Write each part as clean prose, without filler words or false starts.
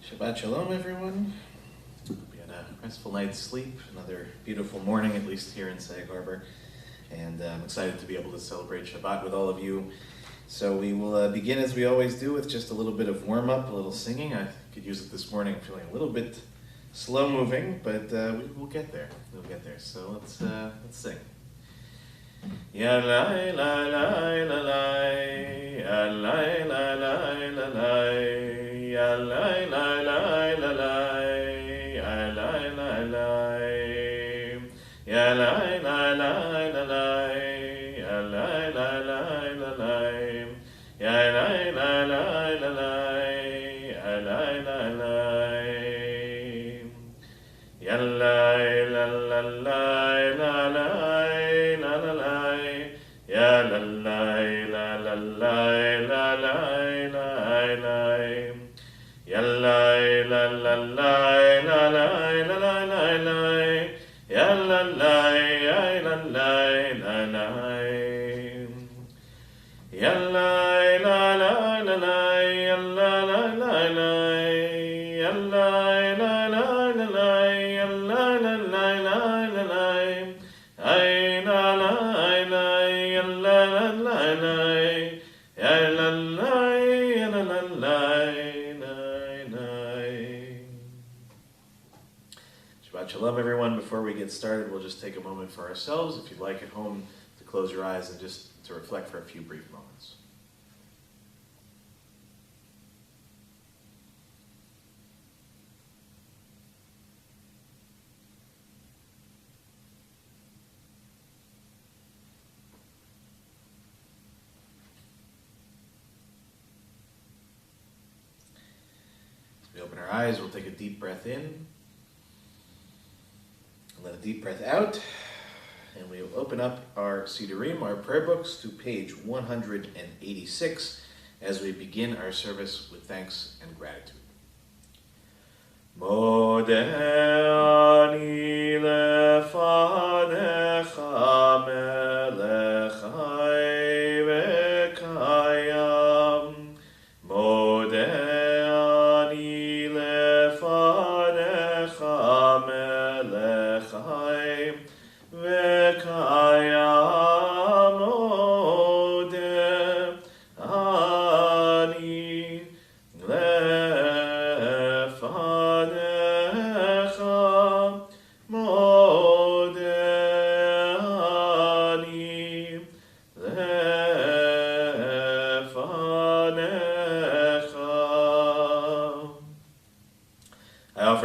Shabbat Shalom, everyone. Hope you had a restful night's sleep. Another beautiful morning, at least here in Sag Harbor. And I'm excited to be able to celebrate Shabbat with all of you. So we will begin, as we always do, with just a little bit of warm-up, a little singing. I could use it this morning. I'm feeling a little bit slow-moving, but we'll get there. We'll get there. So let's sing. Ya la la la la la, ya la la la la la, ya la la la la la, ya la la la, ya la la la la la, ya la la la la la, ya la la la la la, ya la la la, ya la la la la la la. Ya la la la la la la la la la. Ya la la la la la la la la la. Ya la la la la la la la. Ya la la la la la. Ya la la la la. Ya la la la la la. Ya la la la la la. Ay la la. Shabbat Shalom, everyone. Before we get started, we'll just take a moment for ourselves, if you'd like at home, to close your eyes and just to reflect for a few brief moments. We open our eyes, we'll take a deep breath in, and let a deep breath out, and we will open up our Sidurim, our prayer books, to page 186, as we begin our service with thanks and gratitude. Modeh ani lefanecha melech chai v'kayam, modeh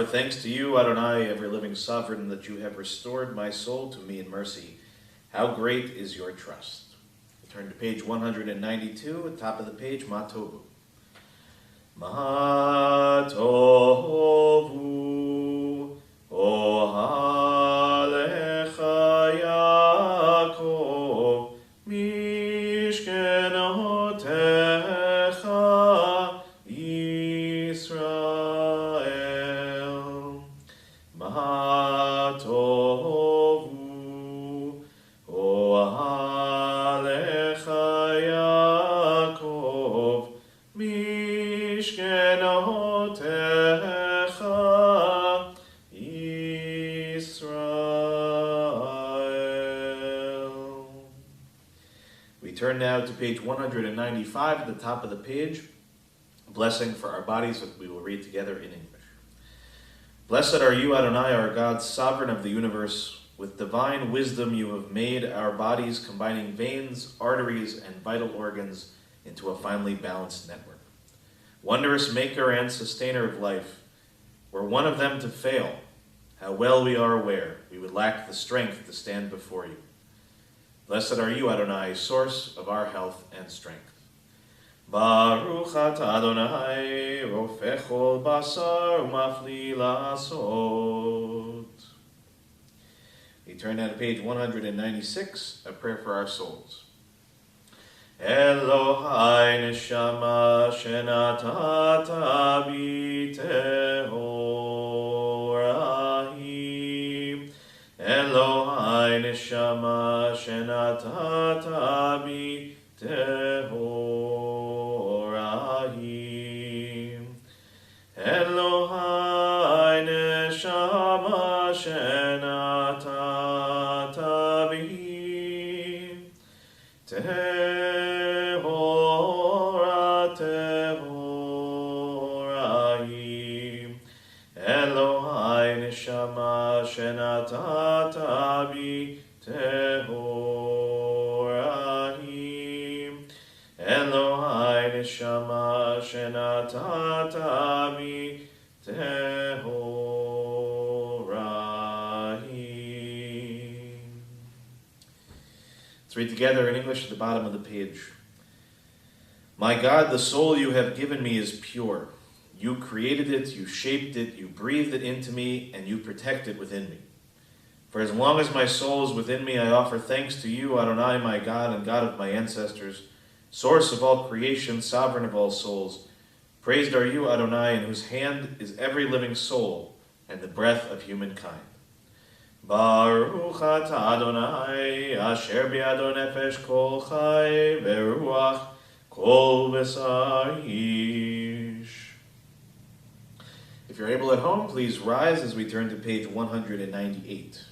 thanks to you, Adonai, ever-living sovereign, that you have restored my soul to me in mercy. How great is your trust. We turn to page 192, at the top of the page, Ma Tovu. Ma Tovu, Ohalecha Yaakov, Mishkenotecha Yisrael. Ma Tovu, Ohalecha Yaakov, Mishkenotecha Yisrael. We turn now to page 195 at the top of the page, a blessing for our bodies that we will read together in English. Blessed are you, Adonai, our God, sovereign of the universe. With divine wisdom you have made our bodies, combining veins, arteries, and vital organs into a finely balanced network. Wondrous maker and sustainer of life, were one of them to fail, how well we are aware we would lack the strength to stand before you. Blessed are you, Adonai, source of our health and strength. Baruch atah Adonai, rofeh chol basar umafli la'asot. We turn now to page 196, a prayer for our souls. Elohai neshama shenatata bi tehorahi. Elohai neshama shenatata bi tehorahi. Elohai Tehora, Tehorahim, Elohai neshama shenatata bi Tehorahim, Elohai neshama shenatata bi Tehorahim. Let's read together in English at the bottom of the page. My God, the soul you have given me is pure. You created it, you shaped it, you breathed it into me, and you protect it within me. For as long as my soul is within me, I offer thanks to you, Adonai, my God and God of my ancestors, source of all creation, sovereign of all souls. Praised are you, Adonai, in whose hand is every living soul and the breath of humankind. Baruch atah Adonai, asher bi'ado nefesh kol chai veruach kol b'sar ish. If you're able at home, please rise as we turn to page 198.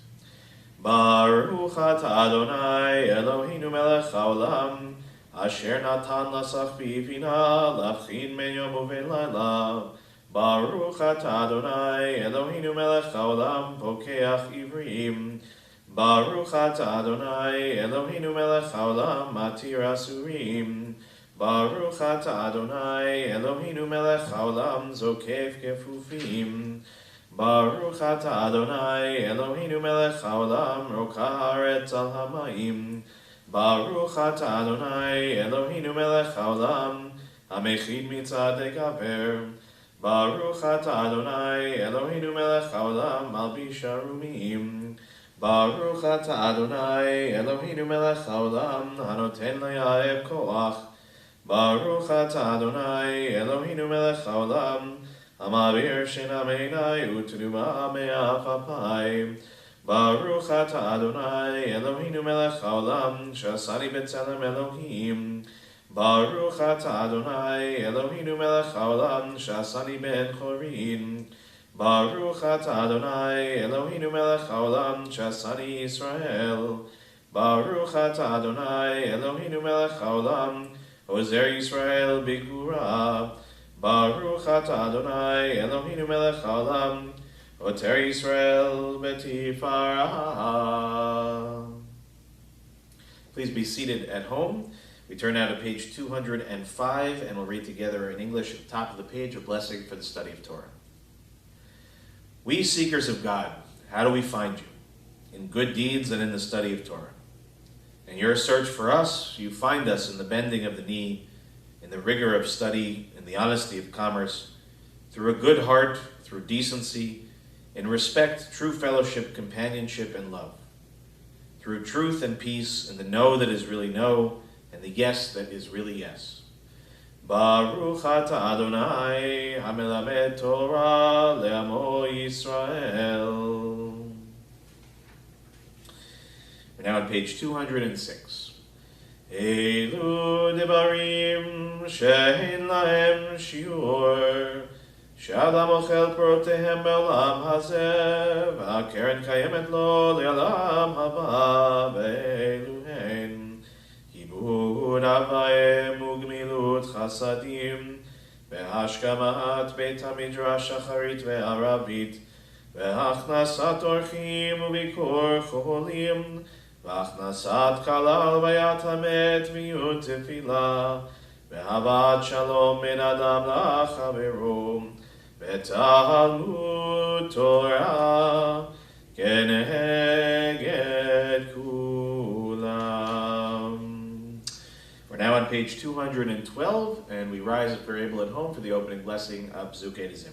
Baruch atah Adonai, Eloheinu melech haolam, asher natan lasach b'ivina, lafchin ben yom uven laila. Baruch atah Adonai, Eloheinu melech haolam, pokeach ivrim. Baruch atah Adonai, Eloheinu melech haolam, matir asurim. Baruch atah Adonai, Eloheinu melech haolam, zokef kefufim. Baruch atah Adonai, Eloheinu melech haolam, rokah haaretz al hamayim. Baruch atah Adonai, Eloheinu melech haolam, hamechid mitzadei gaver. Baruch atah Adonai, Eloheinu melech haolam, malbish harumim. Baruch atah Adonai, Eloheinu melech haolam, hanoten le'aev koach. Baruch atah Adonai, Eloheinu melech haolam, hamavir shena meinai u'tnuma me'af apai. Baruch atah Adonai, Eloheinu melech haolam, shasani b'tzelem Elohim. Baruch atah Adonai, Eloheinu melech haolam, shasani ben chorin. Baruch atah Adonai, Eloheinu melech haolam, shasani Yisrael. Baruch atah Adonai, Eloheinu melech haolam, ozer Yisrael b'gvura. Baruch atah Adonai, Eloheinu melech haolam, oter Yisrael b'tifarah. Please be seated at home. We turn now to page 205, and we'll read together in English at the top of the page a blessing for the study of Torah. We seekers of God, how do we find you? In good deeds and in the study of Torah. In your search for us, you find us in the bending of the knee, in the rigor of study, in the honesty of commerce, through a good heart, through decency, in respect, true fellowship, companionship, and love. Through truth and peace, in the no that is really no, and the yes that is really yes. Baruch atah Adonai, hamelamed Torah le'amo Yisrael. We're now on page 206. Elu devarim she'en lahem shiur, she'adam ochel protehem be'olam hazeh, v'hakeren kayemet lo le'olam haba, ve'elu hen. Kibud avayim ugmilut chasadim, ve'hashkamat beit hamidrash shacharit ve'aravit, ve'achnasat orchim u'bikur cholim, ve'achnasat kalal vayat hamet miyut tefila, ve'havat shalom min adam la'chaveru, ve'talmud Torah keneged kulam. We're now on page 212, and we rise if we're able at home for the opening blessing of Suitcase.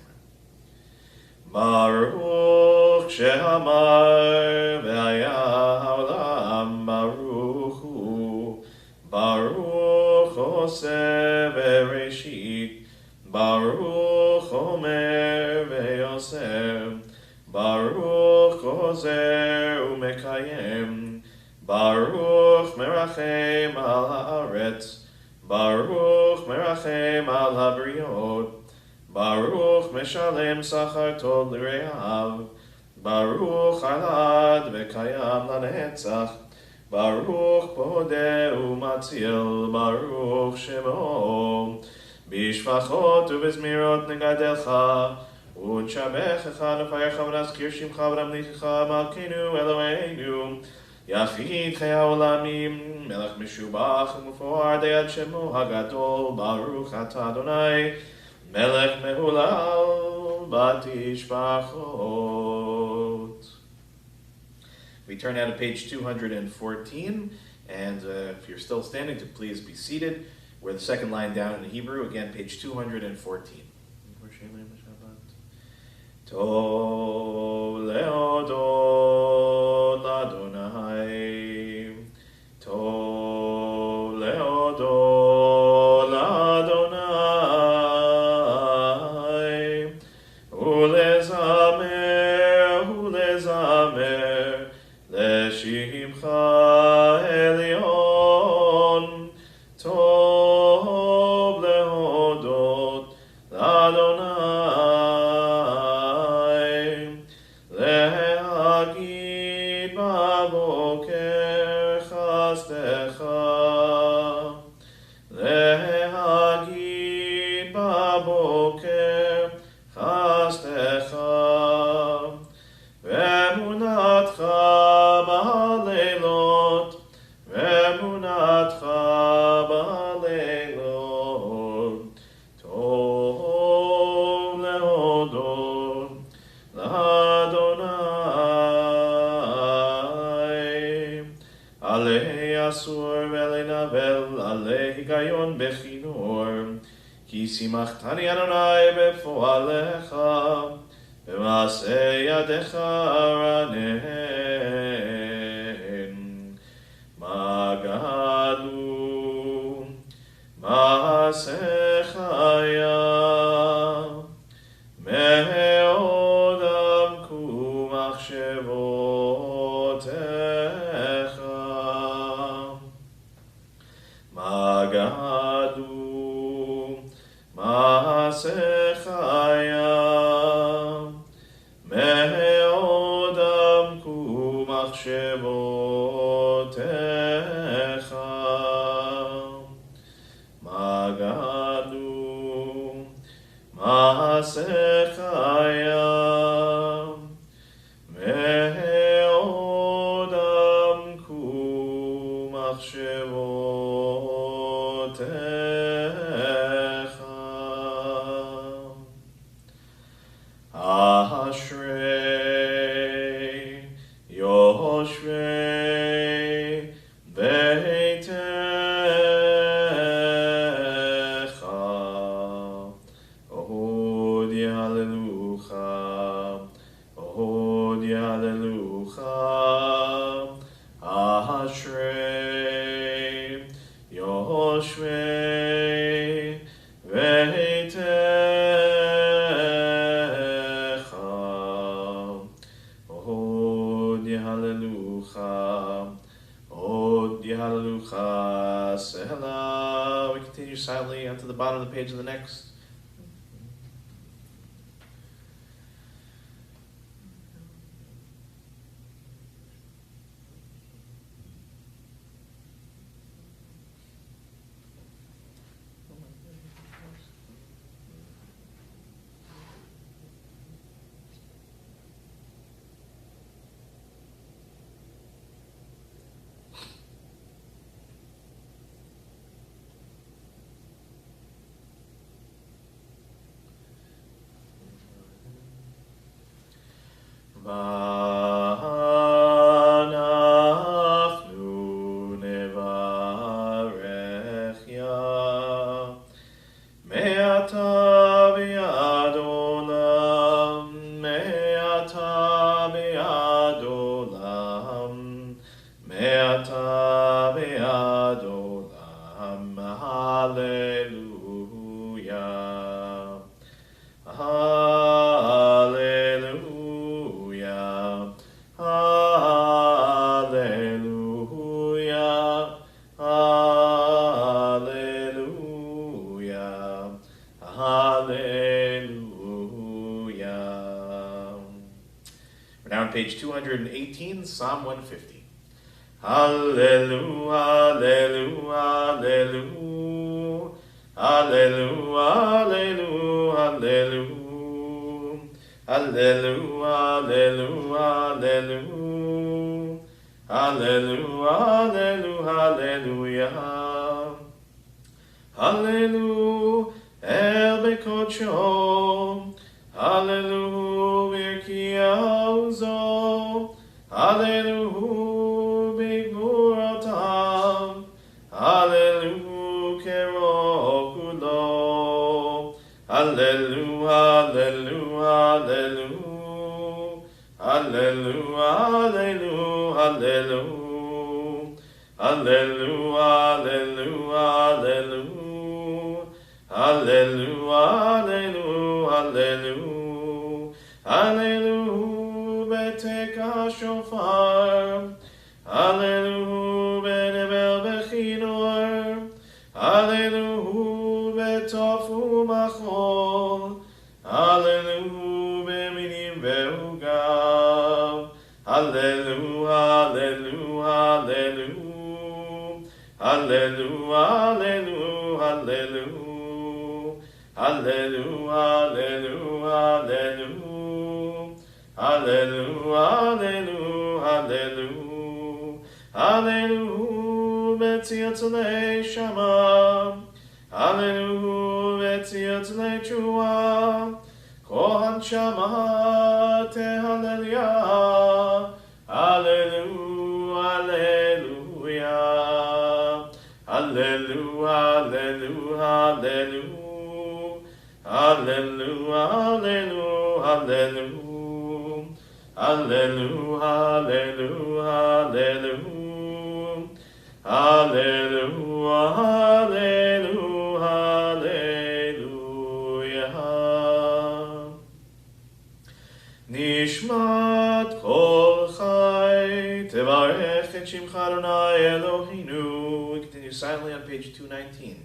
Baruch shehamar ve'haya haolam baruch hu, Baruch oseh ve'reshit, Baruch omer ve'yoseh, Baruch ozer u'mekayem, Baruch merachem al haaretz, Baruch merachem al habriot, Baruch meshalem sachar tov l'reav, Baruch alad v'kayam lanetzach, Baruch Bodeh Umatzil, Baruch Shemo, Bishvachot Ubizmirot Negadelcha, Unshabechecha Nefayecha V'nazkir Shimcha V'namlichecha Malkeinu Eloheinu, Yachid Chaya Olamim, Melech Meshubach U'Mufor Deyad Shemo HaGadol, Baruch Ata Adonai, Melech Mehulal Batishvachot. We turn now to page 214, and if you're still standing, to please be seated. We're the second line down in Hebrew, again, page 214. Tov leodot l'Adonai, Tov leodot l'Adonai, ulezamer, Leshimcha Elyon, Tov lehodot l'Adonai, lehagid baboker chastecha, lehagid baboker chastecha, ve'emunatcha b'halelot, ve'emunatcha b'halelot, tov lehodot l'Adonai, alei asur ve'lenavel, alei higayon bechinor, ki simachtani Adonai befo'alecha, V'maseh yadecha ranen, magadu, ma'asechaya, me'od amku machshevotecha, magadu, ma'asechaya, me'od amku machshevotecha, magadu, ma'asechaya, me'od amku machshevotecha. Ashrei Yoshvei Beitecha, Ohodi Hallelujah, Ohodi Hallelujah. Ashrei Yoshvei Beitecha, Hallelujah, oh, hallelujah, Selah. We continue silently onto the bottom of the page of the next. V'anachnu nevarech ya, me'ata v'yad olam, me'ata v'yad olam, me'ata v'yad olam, hallelujah, hallelujah, hallelujah, hallelujah, hallelujah. We're now on page 218, Psalm 150. Hallelu, hallelu, hallelu. Hallelu, hallelu, hallelu. Hallelu, hallelu, hallelu. Hallelu, hallelu, hallelujah. Hallelu, el bekocho. Hallelu, birkiauzo. Hallelu, bigmuratam. Hallelu, kerokulo. Hallelu, hallelu, hallelu. Hallelu, hallelu, hallelu. Hallelu, hallelu, hallelu. Hallelu, hallelu, hallelu. Hallelu, beteka shofar. Hallelu, benebel bechinor. Hallelu, betofu machol. Hallelu, beminim ve'ugav. Hallelu, hallelu, hallelu. Hallelu, hallelu, hallelu. Hallelu, hallelu, hallelu. Hallelu, hallelu, hallelu. Hallelu, betziatzulei shama. Hallelu, betziatzulei chua. Kohan shama tehalelia. Hallelu, hallelujah. Hallelu, hallelu, hallelu. Hallelu, hallelu, hallelu. Hallelu, hallelu, hallelu. Hallelu, hallelu, hallelujah. Nishmat kol chai tevarech et shimcha Adonai Eloheinu. We continue silently on page 219.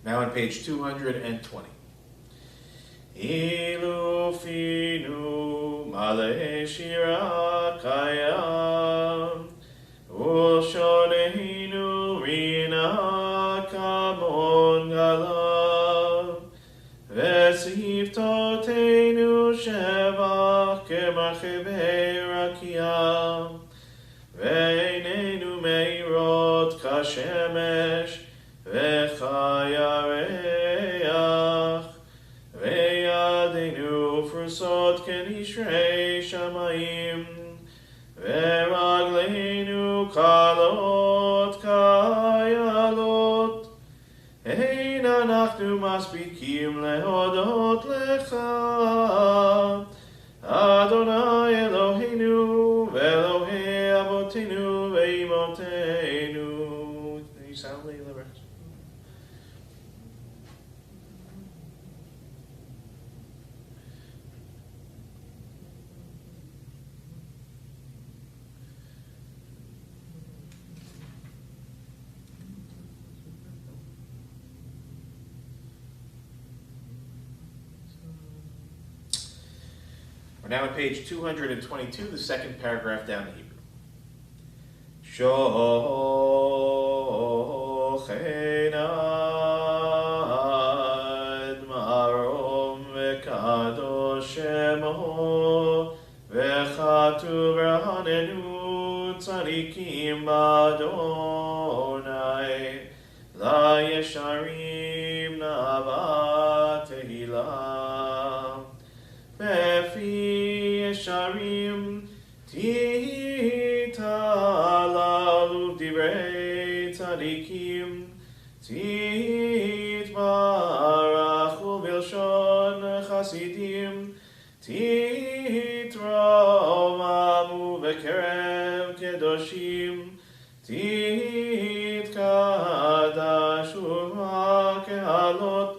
Now on page 220. Ilufinu male shira kayam Ushonehinu rina kamon galav Vesivtotenu sheva kemachevei rakia Veinenu meirot kashemesh Vechayareach Veyadenu frusot kenishrei shamayim Veragleinu kalot kayalot Ein anachnu maspikim lehodot lecha Adonai Eloheinu Ve'Elohei avotenu ve'imotenu. Can you soundly the rest? We're now on page 222, the second paragraph down in Hebrew. Shochenad marom vekadosh shemo vechatu v'hanenu tzadikim b'Adonai la yesharim na'ava tehila Befi yesharim titalalu divrei tzadikim titbarachu bilshon chasidim titromamu bekerev kedoshim titkadashu kehalot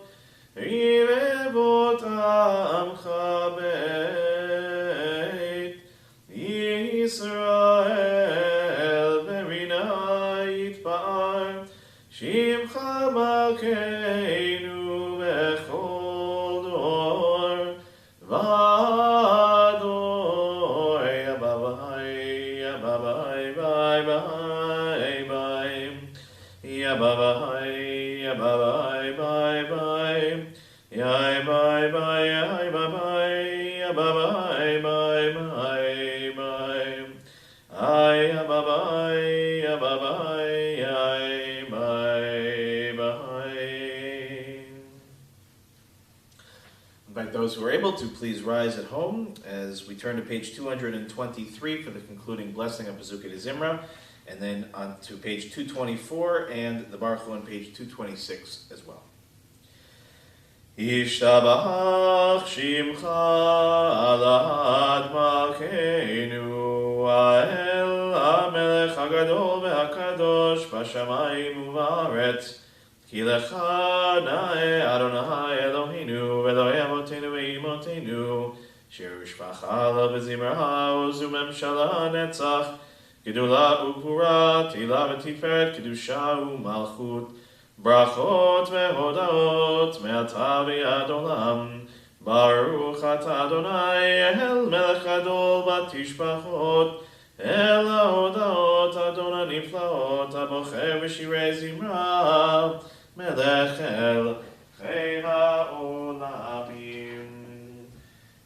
rivevot amcha beit Yisrael Shimcha Malkeinu Bechol Dor Vador Yababai Yababai Bye Bye Bye Yababai Yababai Bye Bye Yai Bye Bye Yai Bye Bye Yababai Bye Bye Bye Ay Yababai Yababai Yai invite those who are able to please rise at home as we turn to page 223 for the concluding blessing of Suitcase Zimra, and then on to page 224 and the Baruch Hu on page 226 as well. Yishtabach Shimcha Alad Malkeinu Ha'el HaMelech HaGadol VeHaKadosh B'Shamayim U'Ba'aretz Ki lecha na'e Adonai Eloheinu V'Elokei Avotenu Ve'imotenu Shir U'Shpacha Lo V'Zimra U'Zu Memshala Netzach Gedula U'Gvura Tila V'Tiferet Kedusha U'Malchut Brachot Ve'Hodaot Me'ata V'Yad Olam Baruch Ata Adonai El Melech Gadol Batishpachot El HaHodaot Adonai Niflaot Abocher V'Shirei Zimra Melech El Chei HaOlamim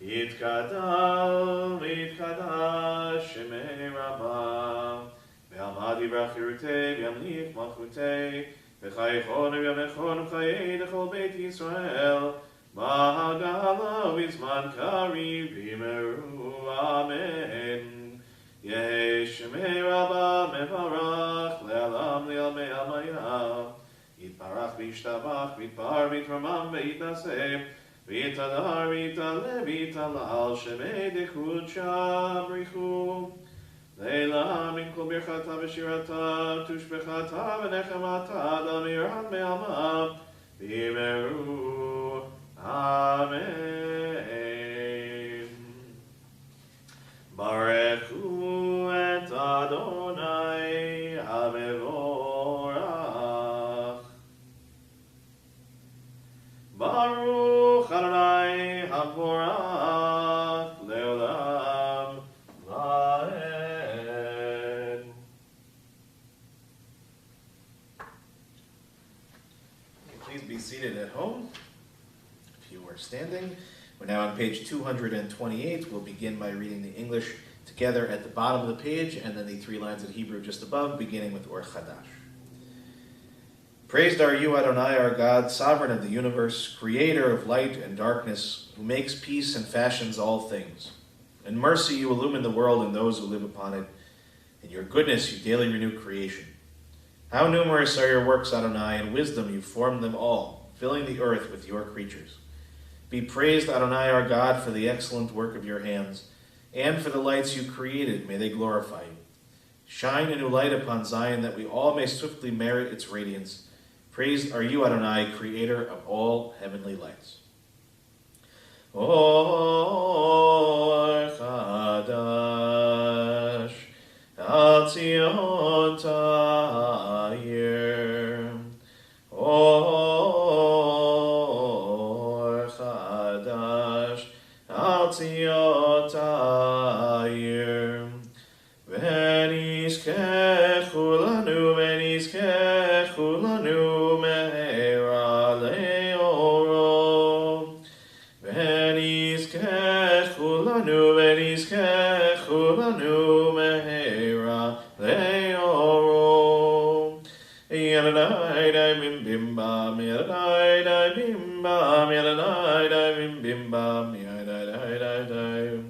Yitkadal V'Yitkadash Shemei Rabbah Ve'amad Yivrach Yerutei V'yamlich Malchutei V'chayechon v'yamechon v'chayei l'chol Beit Yisrael B'hagala v'zman kariv v'yimeru Amen. Yehi Shemei Rabbah mevarach le'alam le'almei amayah Yitbarach v'yishtabach v'yitbar v'yitramam v'yitnaseh v'yitadar v'yitaleh v'yitalal Shemei dechutcha brichu Leila min kol birchata v'shirata tushbechata v'nechemata damirhat me'alma v'imeru Amen. Barechu et Adonai hamevorach Baruch Adonai hamevorach leolam va'ed. Please be seated at home. If you are standing, we're now on page 228. We'll begin by reading the English together at the bottom of the page, and then the 3 lines of Hebrew just above, beginning with Or Chadash. Praised are you, Adonai, our God, sovereign of the universe, creator of light and darkness, who makes peace and fashions all things. In mercy you illumine the world and those who live upon it. In your goodness you daily renew creation. How numerous are your works, Adonai, in wisdom you formed them all, filling the earth with your creatures. Be praised, Adonai, our God, for the excellent work of your hands, and for the lights you created, may they glorify you. Shine a new light upon Zion, that we all may swiftly merit its radiance. Praised are you, Adonai, creator of all heavenly lights. Or Chadash, Al Tzion Ta'ir. Or Chadash, Al Tzion Ta'ir. V'nizkechu lanu, v'nizkechu lanu, me'era le'oro. V'nizkechu lanu, v'nizkechu lanu, me'era le'oro. Yadadai dai bim bim bam, yadadai dai bim bam, yadadai dai bim bim bam, yadadai dai dai.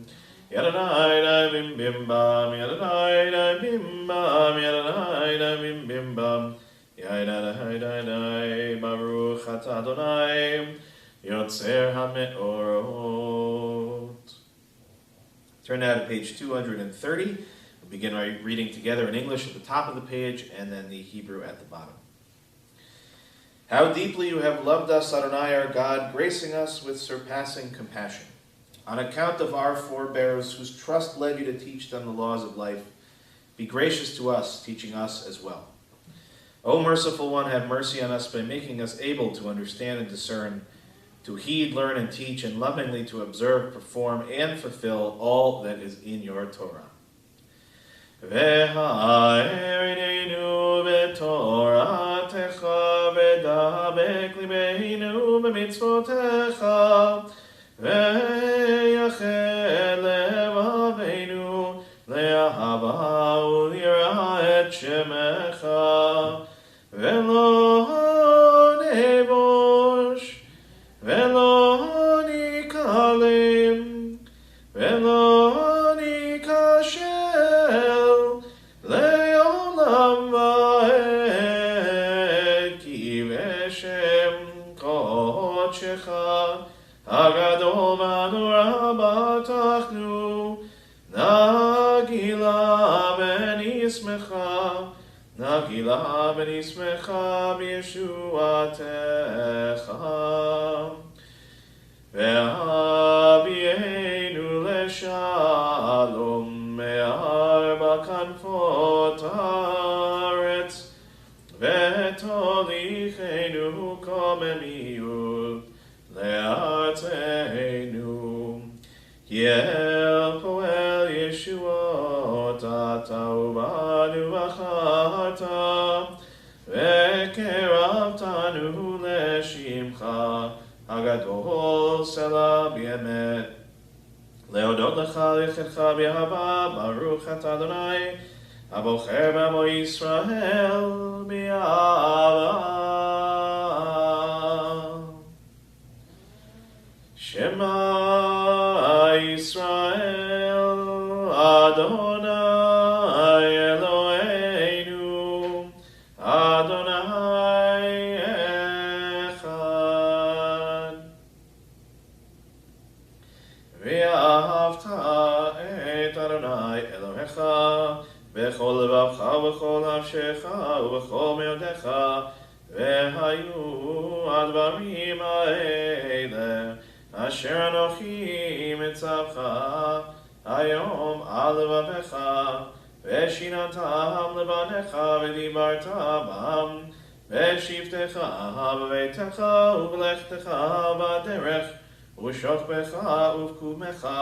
Yadadai dai bim bim bam, yadadai dai bim bam, yadadai dai bim bim bam, yadadai dai dai. Baruch Ata Adonai Yotzer HaMeorot. Turn now to page 230. We'll begin by reading together in English at the top of the page and then the Hebrew at the bottom. How deeply you have loved us, Adonai our God, gracing us with surpassing compassion. On account of our forebears, whose trust led you to teach them the laws of life, be gracious to us, teaching us as well. O merciful one, have mercy on us by making us able to understand and discern, to heed, learn, and teach, and lovingly to observe, perform, and fulfill all that is in your Torah. Nagila v'nismecha b'yeshuatecha ve'avienu leshalom me'arba kanfot haaretz ve'tolichenu komemiut le'artzeinu Yel poel Yeshuot ata ubanu v'chata ve'keravtanu leshimcha hagadol sela b'emet leodot lecha lechetcha b'ahava baruch ata Adonai abocher b'amo Yisrael b'ahava Shema Yisrael Adonai Eloheinu Adonai Echad Ve'ahavta et Adonai Elohecha B'chol levavcha v'chol nafshecha u'b'chol meodecha ve'hayu advarim ha'ele Asher Anochi mitzavcha hayom al levavecha ve'shinatam levanecha v'dibarta bam ve'shivtecha v'veitecha u'v'lechtecha b'derech u'shokbecha u'vkumecha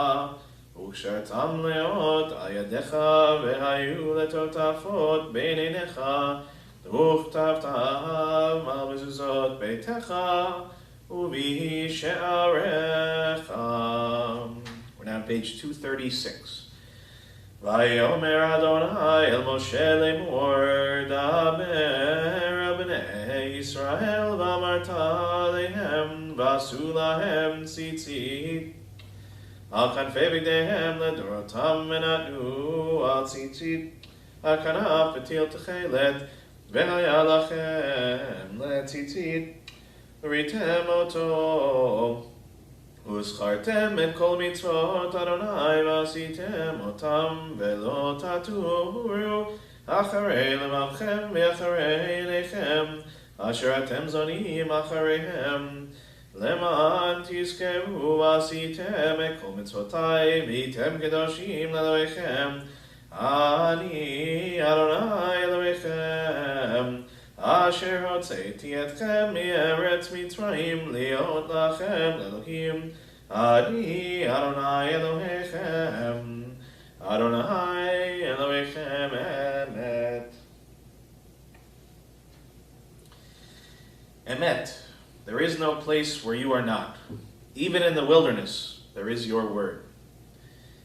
u'kshertam leot al yadecha ve'hayu letotafot b'neinecha u'chtavtam al mezuzot beitecha Uvi she'arecha. We're now on page 236. Vayomer Adonai el Moshe lemor daber b'nei Yisrael v'amarta lehem v'asu lahem tzitzit al kanfei b'gdeihem ledorotam v'natnu al tzitzit al kanaf v'til techelet v'haya lachem letzitzit Ritem oto, uschartem et kol mitzvot Adonai v'asitem otam velo taturu acharei levavchem v'acharei elechem asher atem zonim achareihem leman tizkeru v'asitem et kol mitzvotai v'item kedoshim leloechem ani Adonai eloechem Asher hotzeiti etchem me'eretz Mitzrayim liot lachem Elohim Ani Adonai Elohechem Adonai Elohechem Emet Emet, there is no place where you are not. Even in the wilderness, there is your word.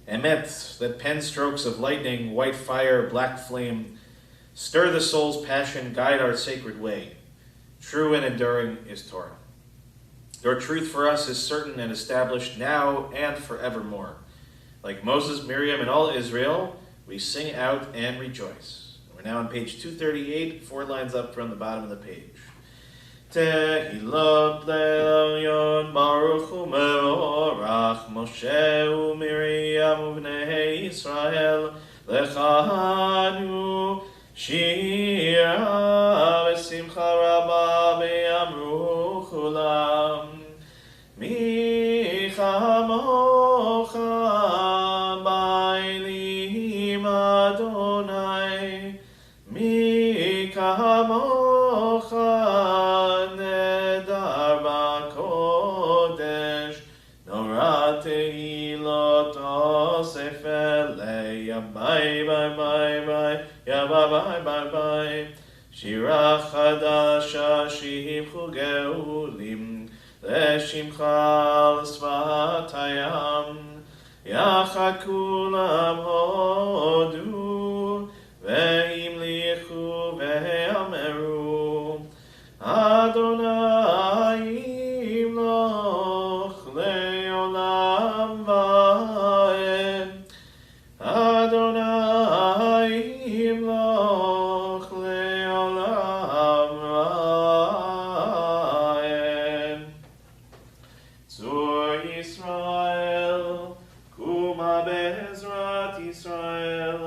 Emet, that pen strokes of lightning, white fire, black flame, stir the soul's passion, guide our sacred way. True and enduring is Torah. Your truth for us is certain and established now and forevermore. Like Moses, Miriam, and all Israel, we sing out and rejoice. We're now on page 238, 4 lines up from the bottom of the page. Tehilot le'elyon baruch u'me'orach Moshe u'Miriam u'bnei Yisrael lechanu Shira v'simcha rabba ve'amru chulam mi chamocha ba'elim Adonai mi chamocha חדשים חוגגים לשמך לשפת הים, יחד כולם הודו והמליכו ואמרו, אדוני ימלוך לעולם ועד, אדוני ימלוך לעולם ועד. צור ישראל, קומה בעזרת ישראל,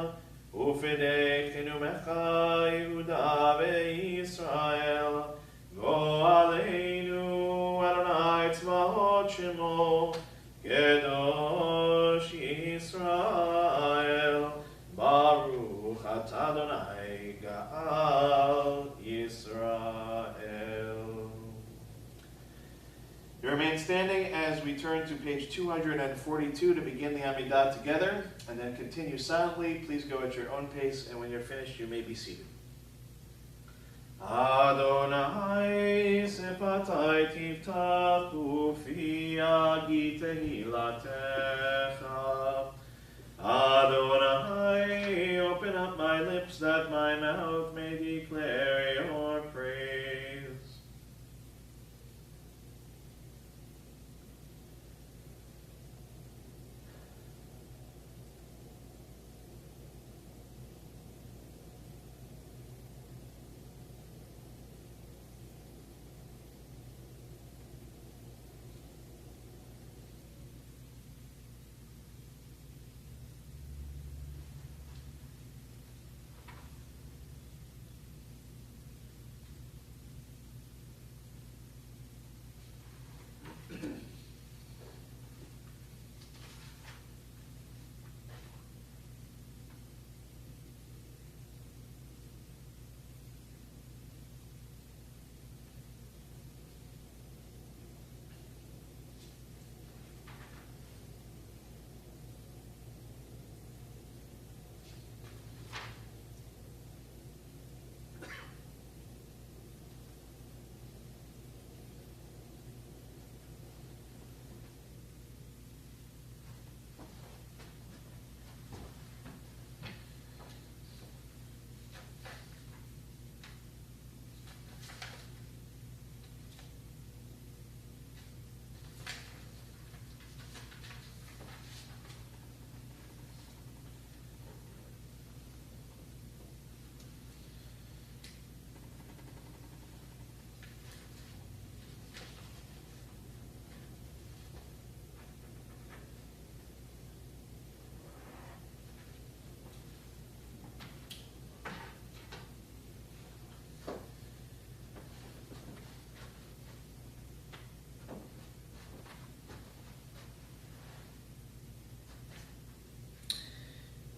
ופדי חינומך יהודה וישראל, גואלנו אדוני צבאות שמו, קדוש ישראל, ברוך אתה אדוני גאל ישראל. You remain standing as we turn to page 242 to begin the Amidah together, and then continue silently. Please go at your own pace, and when you're finished, you may be seated. Adonai sepatai tiftach ufi yagi tehilatecha. Adonai, open up my lips that my mouth may declare your praise.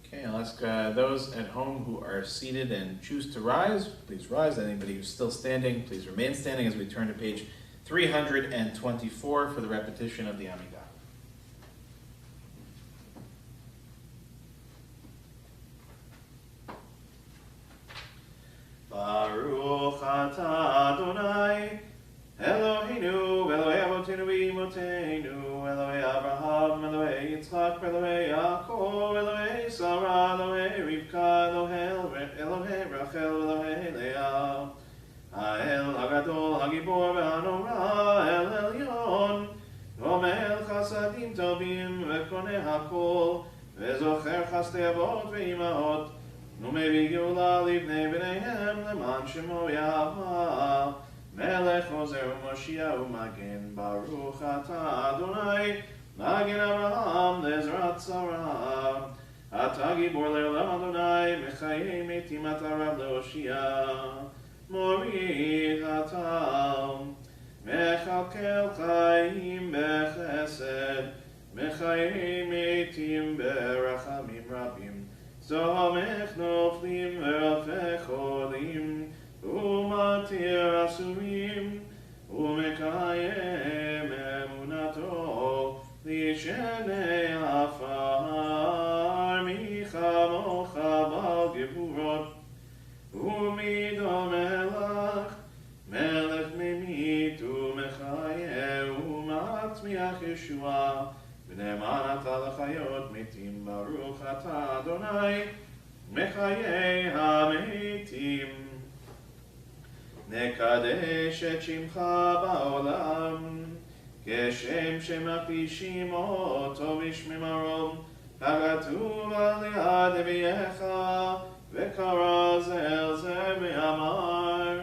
Okay, I'll ask those at home who are seated and choose to rise, please rise. Anybody who's still standing, please remain standing as we turn to page 324 for the repetition of the Amidah. Baruch atah Adonai, Eloheinu, Eloi Avotenu v'Imotenu, Eloi Abraham, Eloi Yitzchak, Eloi Yaakov, Eloi Sarah, Eloi Rivka, Eloi Rachel, Eloi Leah, Ha'el Hagadol, Hagibor v'Hanora, El Elyon, Gomel Chasadim Tovim v'Koneh Hakol, v'Zocher Chastei Avot v'Imaot, Numei Geulah Livnei B'neihem Leman Shemo Yahvah, Melech Ozer U'Moshiach U'Magen, Baruch atah Adonai, Magen Avraham Lezrat Sarah, Atah Gibor Le'olam Adonai, Mechayei Metim Atah Rav Le'Oshia, Mori atah, Mechalkel Chaim B'Chesed, Mechayei Metim B'Rachamim Rabim, Somech Noflim Ve'Rafeh Cholim, Umatir Asurim, Umekayem Emunato, Lishenei Afar, Micha Mocha Bal Gevurot, Umidom Elach, ישועה, ונאמן אתה לחיות מתים, ברוך אתה אדוני, מחיי המתים. נקדש את שמך בעולם, כשם שמקדישים אותו בשמי מרום, ככתוב על יד נביאך, וקרא זה אל זה ואמר,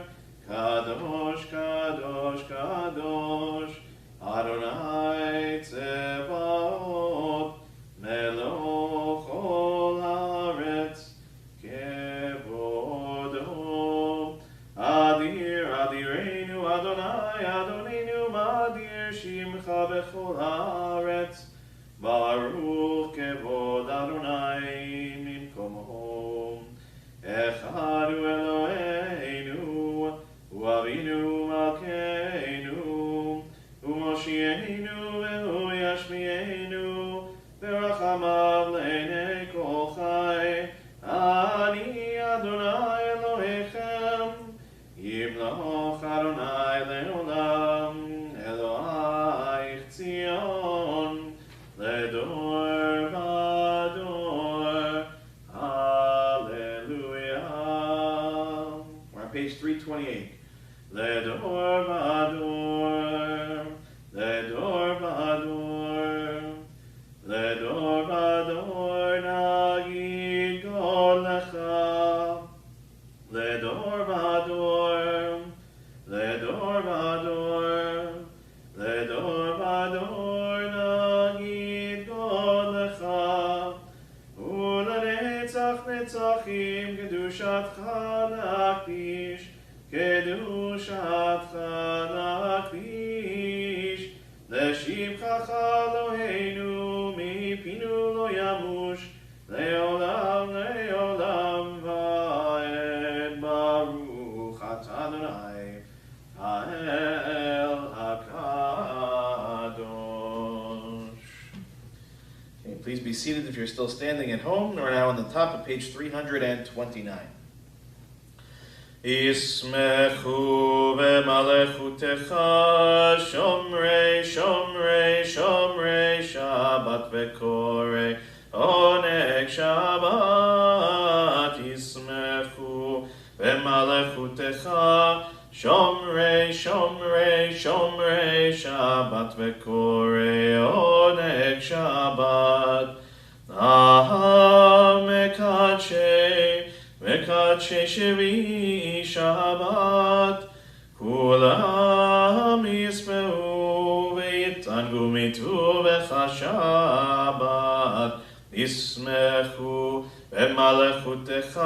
קדוש, קדוש, קדוש, אדוני צבאות, מלוך כל הארץ, כבודו. אדיר, אדירנו, אדוני, אדוננו, מאדיר שמך בכל הארץ, ברוך כבוד אדוני ממקומו. אחד הוא אלוהינו, הוא אבינו מלכנו, הוא מושיענו והוא ישמיענו, ורחמיו לעיני כל חי. אני אדוני אלוהיכם, ימלוך אדוני לעולם, אלוהיך ציון, לדור ודור. Hallelujah. We're on page 328. לדור ודור, לדור ודור, לדור ודור נגיד גודלך. לדור ודור, לדור ודור, לדור ודור נגיד גודלך. ולנצח נצחים קדושתך נקדיש, קדושתך נקדיש. לשבחך אלוהינו מפינו לא ימוש, לעולם לעולם ועד. ברוך אתה אדוני האל הקדוש. Okay, please be seated if you're still standing at home. We're now on the top of page 329. ישמחו במלכותך שומרי שומרי שומרי שבת וקורא עונג שבת. ישמחו במלכותך שומרי שומרי שומרי שבת וקורא עונג שבת. מקדשי שביעי שבת, כולם ישמעו ויתענגו מטובך שבת. ישמחו במלכותך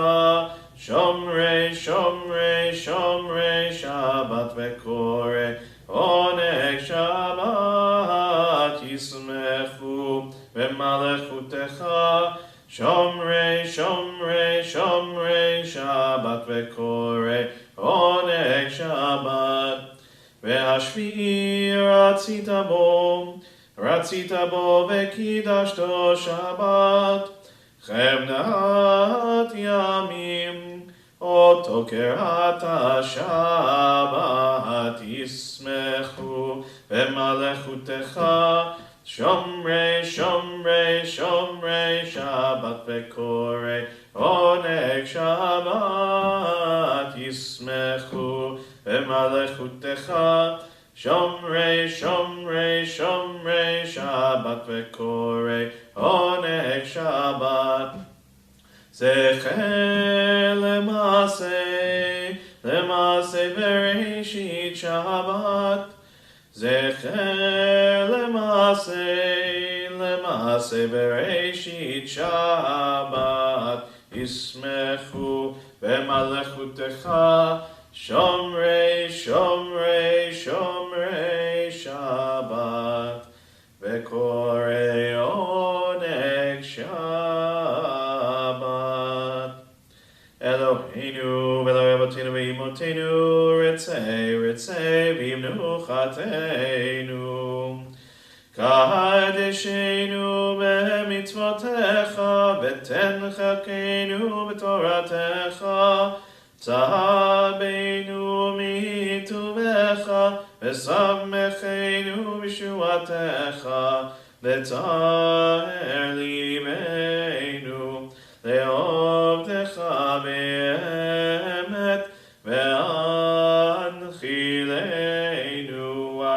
שומרי שומרי שומרי שבת וקורא עונג שבת. ישמחו במלכותך שומרי שומרי שומרי שבת וקורא עונג שבת. והשביעי רצית בו וקידשתו שבת. חמדת ימים אותו קראת שבת. ישמחו במלכותך שומרי שומרי שומרי שבת וקורא עונג שבת. ישמחו במלכותך שומרי שומרי שומרי שבת וקורא עונג שבת. זכר למעשה בראשית שבת. זכר למעשה בראשית שבת. ישמחו במלכותך שומרי שומרי שומרי שבת וקורא עונג שבת. אלוהינו ואלוהי אבותינו ואמותינו, רצה רצה במנוחתנו. קדשנו במצוותיך ותן חלקנו בתורתך. צבנו מטובך ושמחנו בשועתך, לטהר ליבנו, לעובדך באמת, והנחילנו,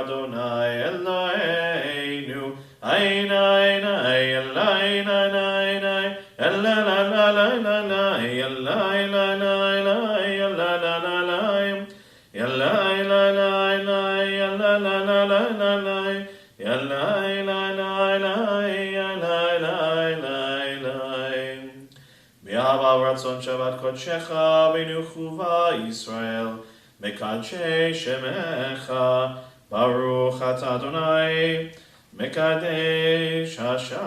אדוני אלוהינו, עין עין עין עין עין עין באהבה ורצון שבת קודשך בנוחובה ישראל, מקדשי שמך, ברוך אתה אדוני, מקדש השבת.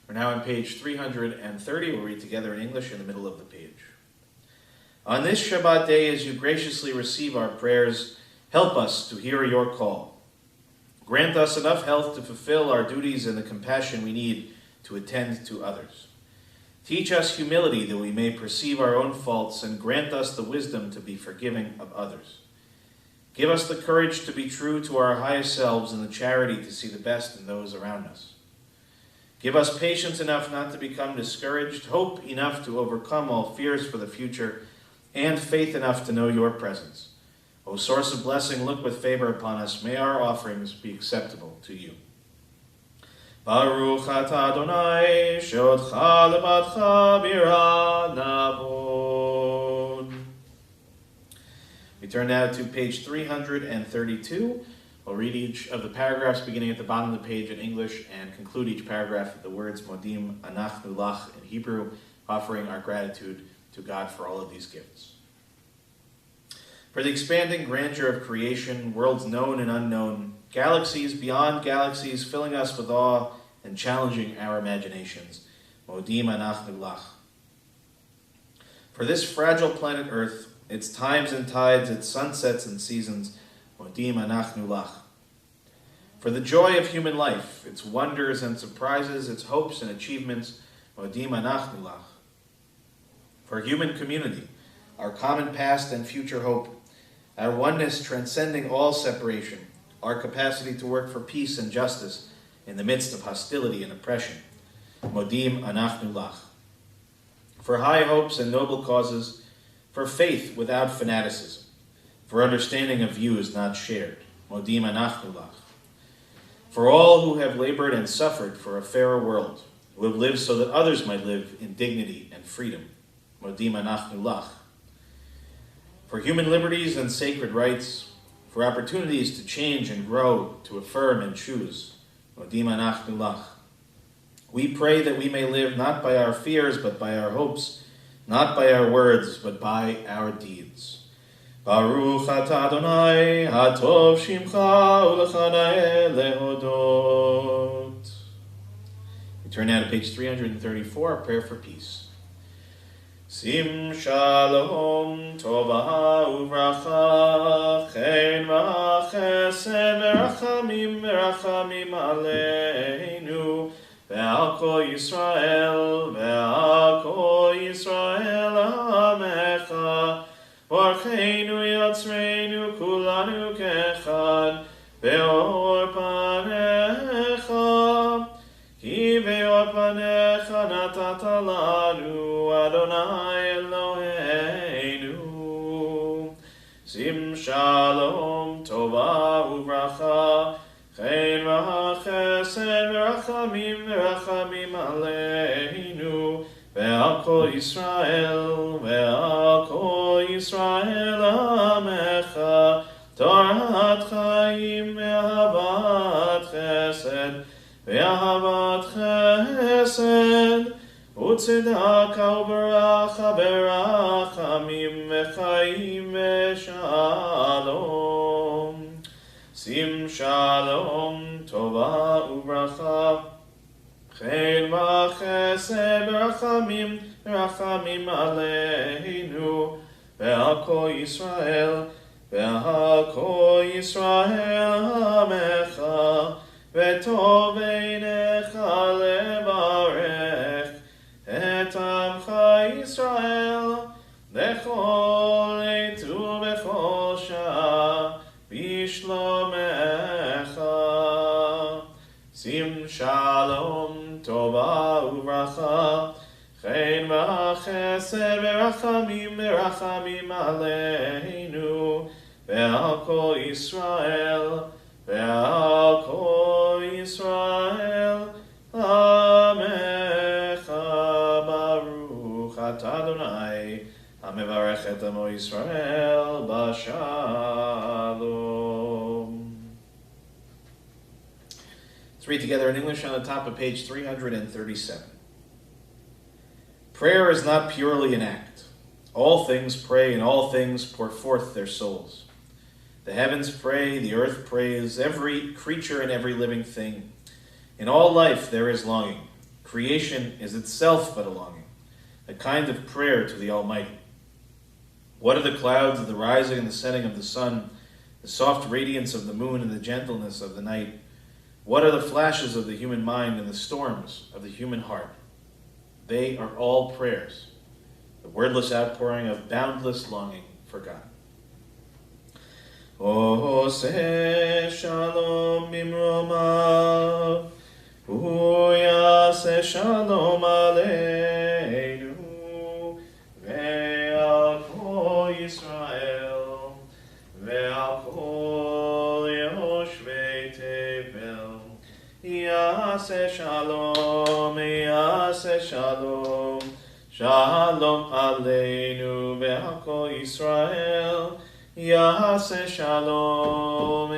We're now on page 330. We'll read together in English in the middle of the page. On this Shabbat day, as you graciously receive our prayers, help us to hear your call. Grant us enough health to fulfill our duties and the compassion we need to attend to others. Teach us humility that we may perceive our own faults, and grant us the wisdom to be forgiving of others. Give us the courage to be true to our highest selves and the charity to see the best in those around us. Give us patience enough not to become discouraged, hope enough to overcome all fears for the future, and faith enough to know your presence. O source of blessing, look with favor upon us. May our offerings be acceptable to you. Baruch atah Adonai, she'odcha lebadcha bira navod. We turn now to page 332. We'll read each of the paragraphs beginning at the bottom of the page in English and conclude each paragraph with the words Modim Anachnu Lach in Hebrew, offering our gratitude to God for all of these gifts. For the expanding grandeur of creation, worlds known and unknown, galaxies beyond galaxies filling us with awe and challenging our imaginations, Modim Anachnu Lach. For this fragile planet Earth, its times and tides, its sunsets and seasons, Modim Anachnu Lach. For the joy of human life, its wonders and surprises, its hopes and achievements, Modim Anachnu Lach. For human community, our common past and future hope, our oneness transcending all separation, our capacity to work for peace and justice in the midst of hostility and oppression, Modim Anachnu Lach. For high hopes and noble causes, for faith without fanaticism, for understanding of views not shared, Modim Anachnu Lach. For all who have labored and suffered for a fairer world, who have lived so that others might live in dignity and freedom, Modim Anachnu Lach. For human liberties and sacred rights, for opportunities to change and grow, to affirm and choose, Modim Anachnu Lach. We pray that we may live not by our fears, but by our hopes, not by our words, but by our deeds. Baruch atah Adonai, hatov shimcha ulechana'eh lehodot. We turn now to page 334, a prayer for peace. Sim shalom tova uvracha, chen v'chesed v'rachamim aleinu, ve'al kol Yisrael amecha, v'archeinu yotzreinu kulanu kechad, ve'or panecha, ki ve'or panecha natata lanu, Adonai Eloheinu. Sim shalom tova uvracha, chen v'chesed v'rachamim aleinu, ve'al kol Yisrael amecha, torat chaim ve'ahavat chesed, u'tzedaka u'baracha berachamim v'chaim v'shalom. Sim shalom tova u'bracha, chen v'chesed v'rachamim aleinu, ve'al kol Yisrael amecha, ve'tov einecha levarech et amcha Yisrael lechol chesed verachamim aleinu ve'al kol Yisrael Amecha Baruch Atah Adonai Hamevarech et Amo Yisrael B'Shalom. Let's read together in English on the top of page 337. Prayer is not purely an act. All things pray and all things pour forth their souls. The heavens pray, the earth prays, every creature and every living thing. In all life there is longing. Creation is itself but a longing, a kind of prayer to the Almighty. What are the clouds, the rising and the setting of the sun, the soft radiance of the moon and the gentleness of the night? What are the flashes of the human mind and the storms of the human heart? They are all prayers, the wordless outpouring of boundless longing for God. Oseh shalom bimromav, hu yaseh shalom aleinu, ve'al kol Yisrael, ve'al kol yoshvei tevel, yaseh shalom, shalom aleinu, ve'al kol Yisrael, Yaseh shalom,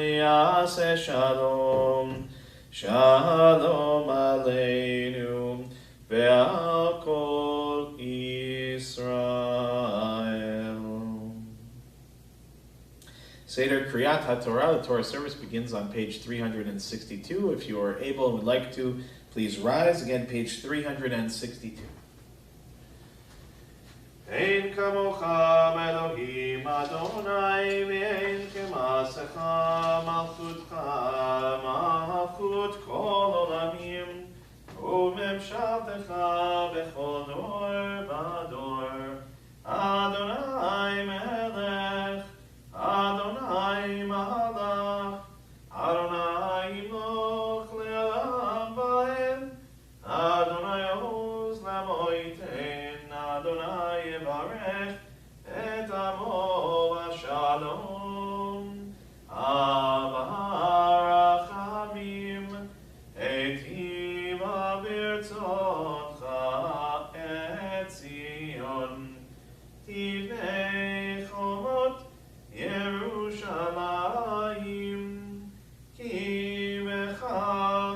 shalom aleinu, ve'al kol Israel. Seder Kriyat HaTorah, the Torah service begins on page 362. If you are able and would like to, please rise. Again, page 362. Ein kamocha Elohim Adonai ve'ein kemasecha malchutcha malchut kol olamim umemshaltecha bechol dor v'dor Adonai melech Adonai malach Adonai imloch le'olam va'ed Adonai oz lamoiten Adonai Yevarech et amo v'shalom avarachamim etiva v'rtzotcha et Zion tivnei chomot Yerushalayim ki becha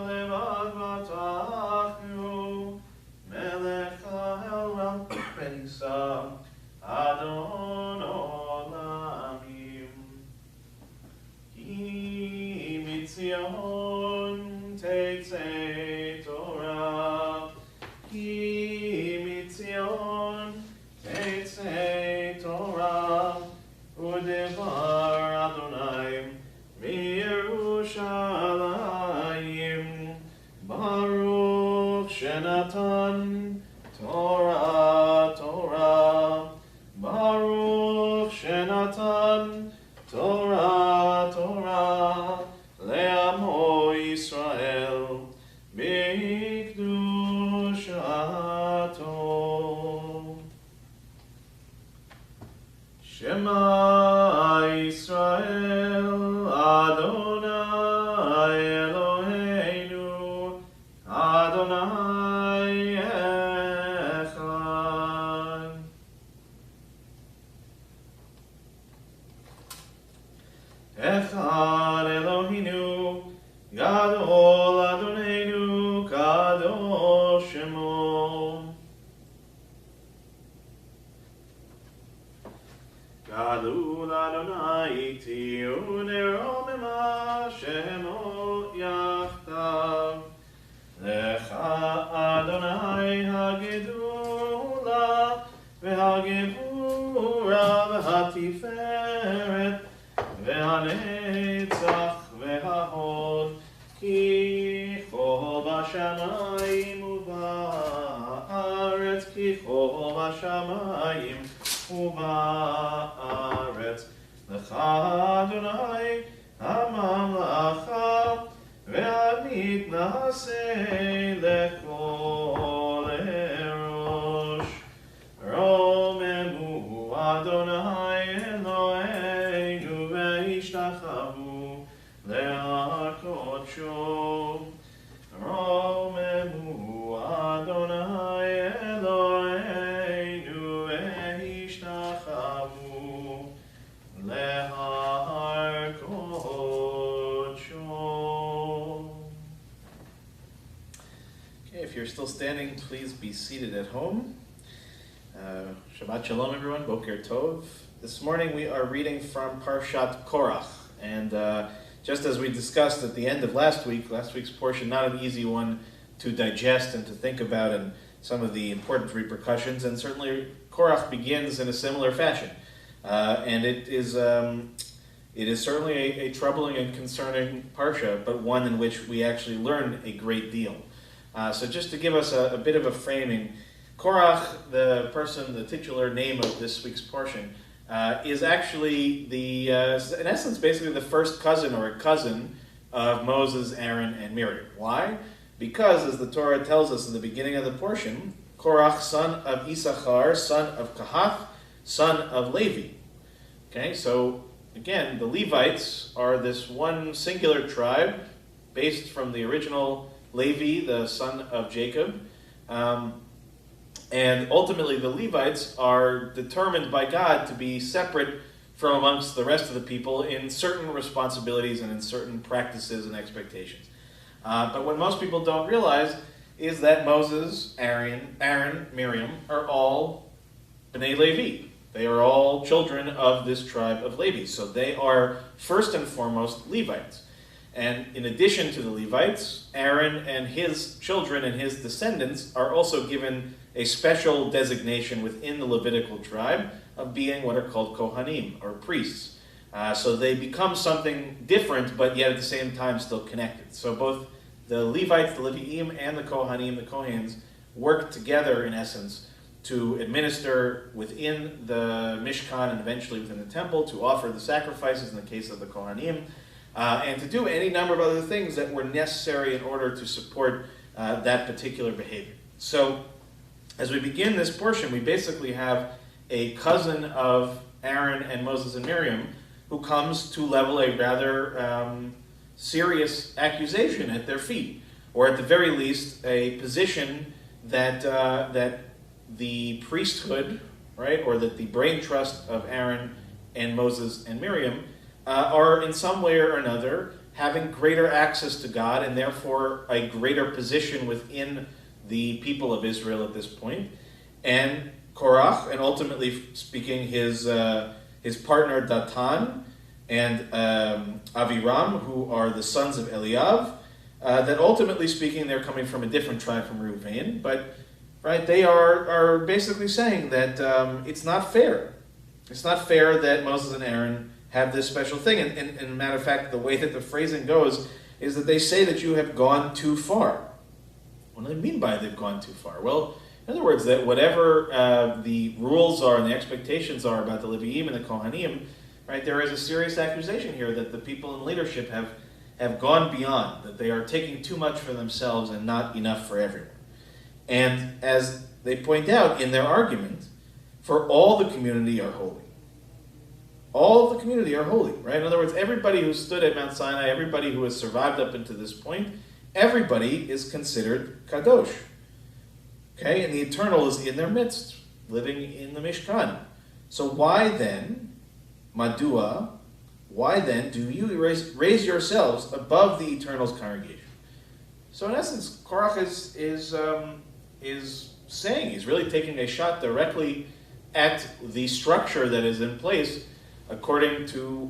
levad v'tachnu melech ha'elam Penisa Adon Olamim Ki mitzion teitzei Torah Ki mitzion teitzei Torah Udevar Adonai miYerushalayim Baruch Shenatan Torah, Baruch Shenatan Torah, Le'amo Yisrael, B'ikdushato. Shema Yisrael, Adonai Eloheinu, Adonai Echad Eloheinu, Gadol Adonenu, Kadosh Shemo. Gadol Adonai Tiu Neromema Shemo Yachtav. Lecha Adonai Hagedula, V'Hagevura, V'Hatiferet, V'Hanetzach, V'Hahod, Ki Chol B'Shamayim U'Ba'aretz, Ki Chol B'Shamayim U'Ba'aretz. Lecha Adonai HaMamlacha, Ve'anit Na'aseh Lekol Erosh, Adonai Eloheinu ve'ishtachavu le'akodsho. Romemu Adonai Eloheinu ve'ishtachavu le'akodsho. Okay, if you're still standing, please be seated at home. Shabbat Shalom, everyone. Boker Tov. This morning we are reading from Parshat Kaurav, and just as we discussed at the end of last week's portion, not an easy one to digest and to think about, and some of the important repercussions. And certainly Kaurav begins in a similar fashion, and it is certainly a troubling and concerning parsha, but one in which we actually learn a great deal. So just to give us a bit of a framing. Kaurav, the titular name of this week's portion, is actually in essence, basically the first cousin or a cousin of Moses, Aaron, and Miriam. Why? Because, as the Torah tells us in the beginning of the portion, Kaurav, son of Issachar, son of Kahath, son of Levi. Okay, so again, the Levites are this one singular tribe based from the original Levi, the son of Jacob. And ultimately, the Levites are determined by God to be separate from amongst the rest of the people in certain responsibilities and in certain practices and expectations. But what most people don't realize is that Moses, Aaron, Miriam are all Bnei Levi. They are all children of this tribe of Levi. So they are first and foremost Levites. And in addition to the Levites, Aaron and his children and his descendants are also given a special designation within the Levitical tribe of being what are called Kohanim, or priests. So they become something different, but yet at the same time still connected. So both the Levites, the Leviim, and the Kohanim, the Kohens, work together in essence to administer within the Mishkan and eventually within the temple, to offer the sacrifices in the case of the Kohanim, and to do any number of other things that were necessary in order to support that particular behavior. So, as we begin this portion, we basically have a cousin of Aaron and Moses and Miriam who comes to level a rather serious accusation at their feet, or at the very least, a position that the priesthood, right, or that the brain trust of Aaron and Moses and Miriam are in some way or another having greater access to God and therefore a greater position within the people of Israel at this point. And Kaurav, and ultimately speaking his partner Datan and Aviram, who are the sons of Eliav, that ultimately speaking they're coming from a different tribe from Reuven, but right, they are basically saying that it's not fair. It's not fair that Moses and Aaron have this special thing. And a matter of fact, the way that the phrasing goes is that they say that you have gone too far. What do they mean by they've gone too far? Well, in other words, that whatever the rules are and the expectations are about the Leviim and the Kohanim, right, there is a serious accusation here that the people in leadership have gone beyond, that they are taking too much for themselves and not enough for everyone. And as they point out in their argument, for all the community are holy. All of the community are holy, right? In other words, everybody who stood at Mount Sinai, everybody who has survived up until this point, everybody is considered kadosh. Okay, and the Eternal is in their midst, living in the Mishkan. So why then, Madua, why then do you raise yourselves above the Eternal's congregation? So in essence, Kaurav is saying, he's really taking a shot directly at the structure that is in place according to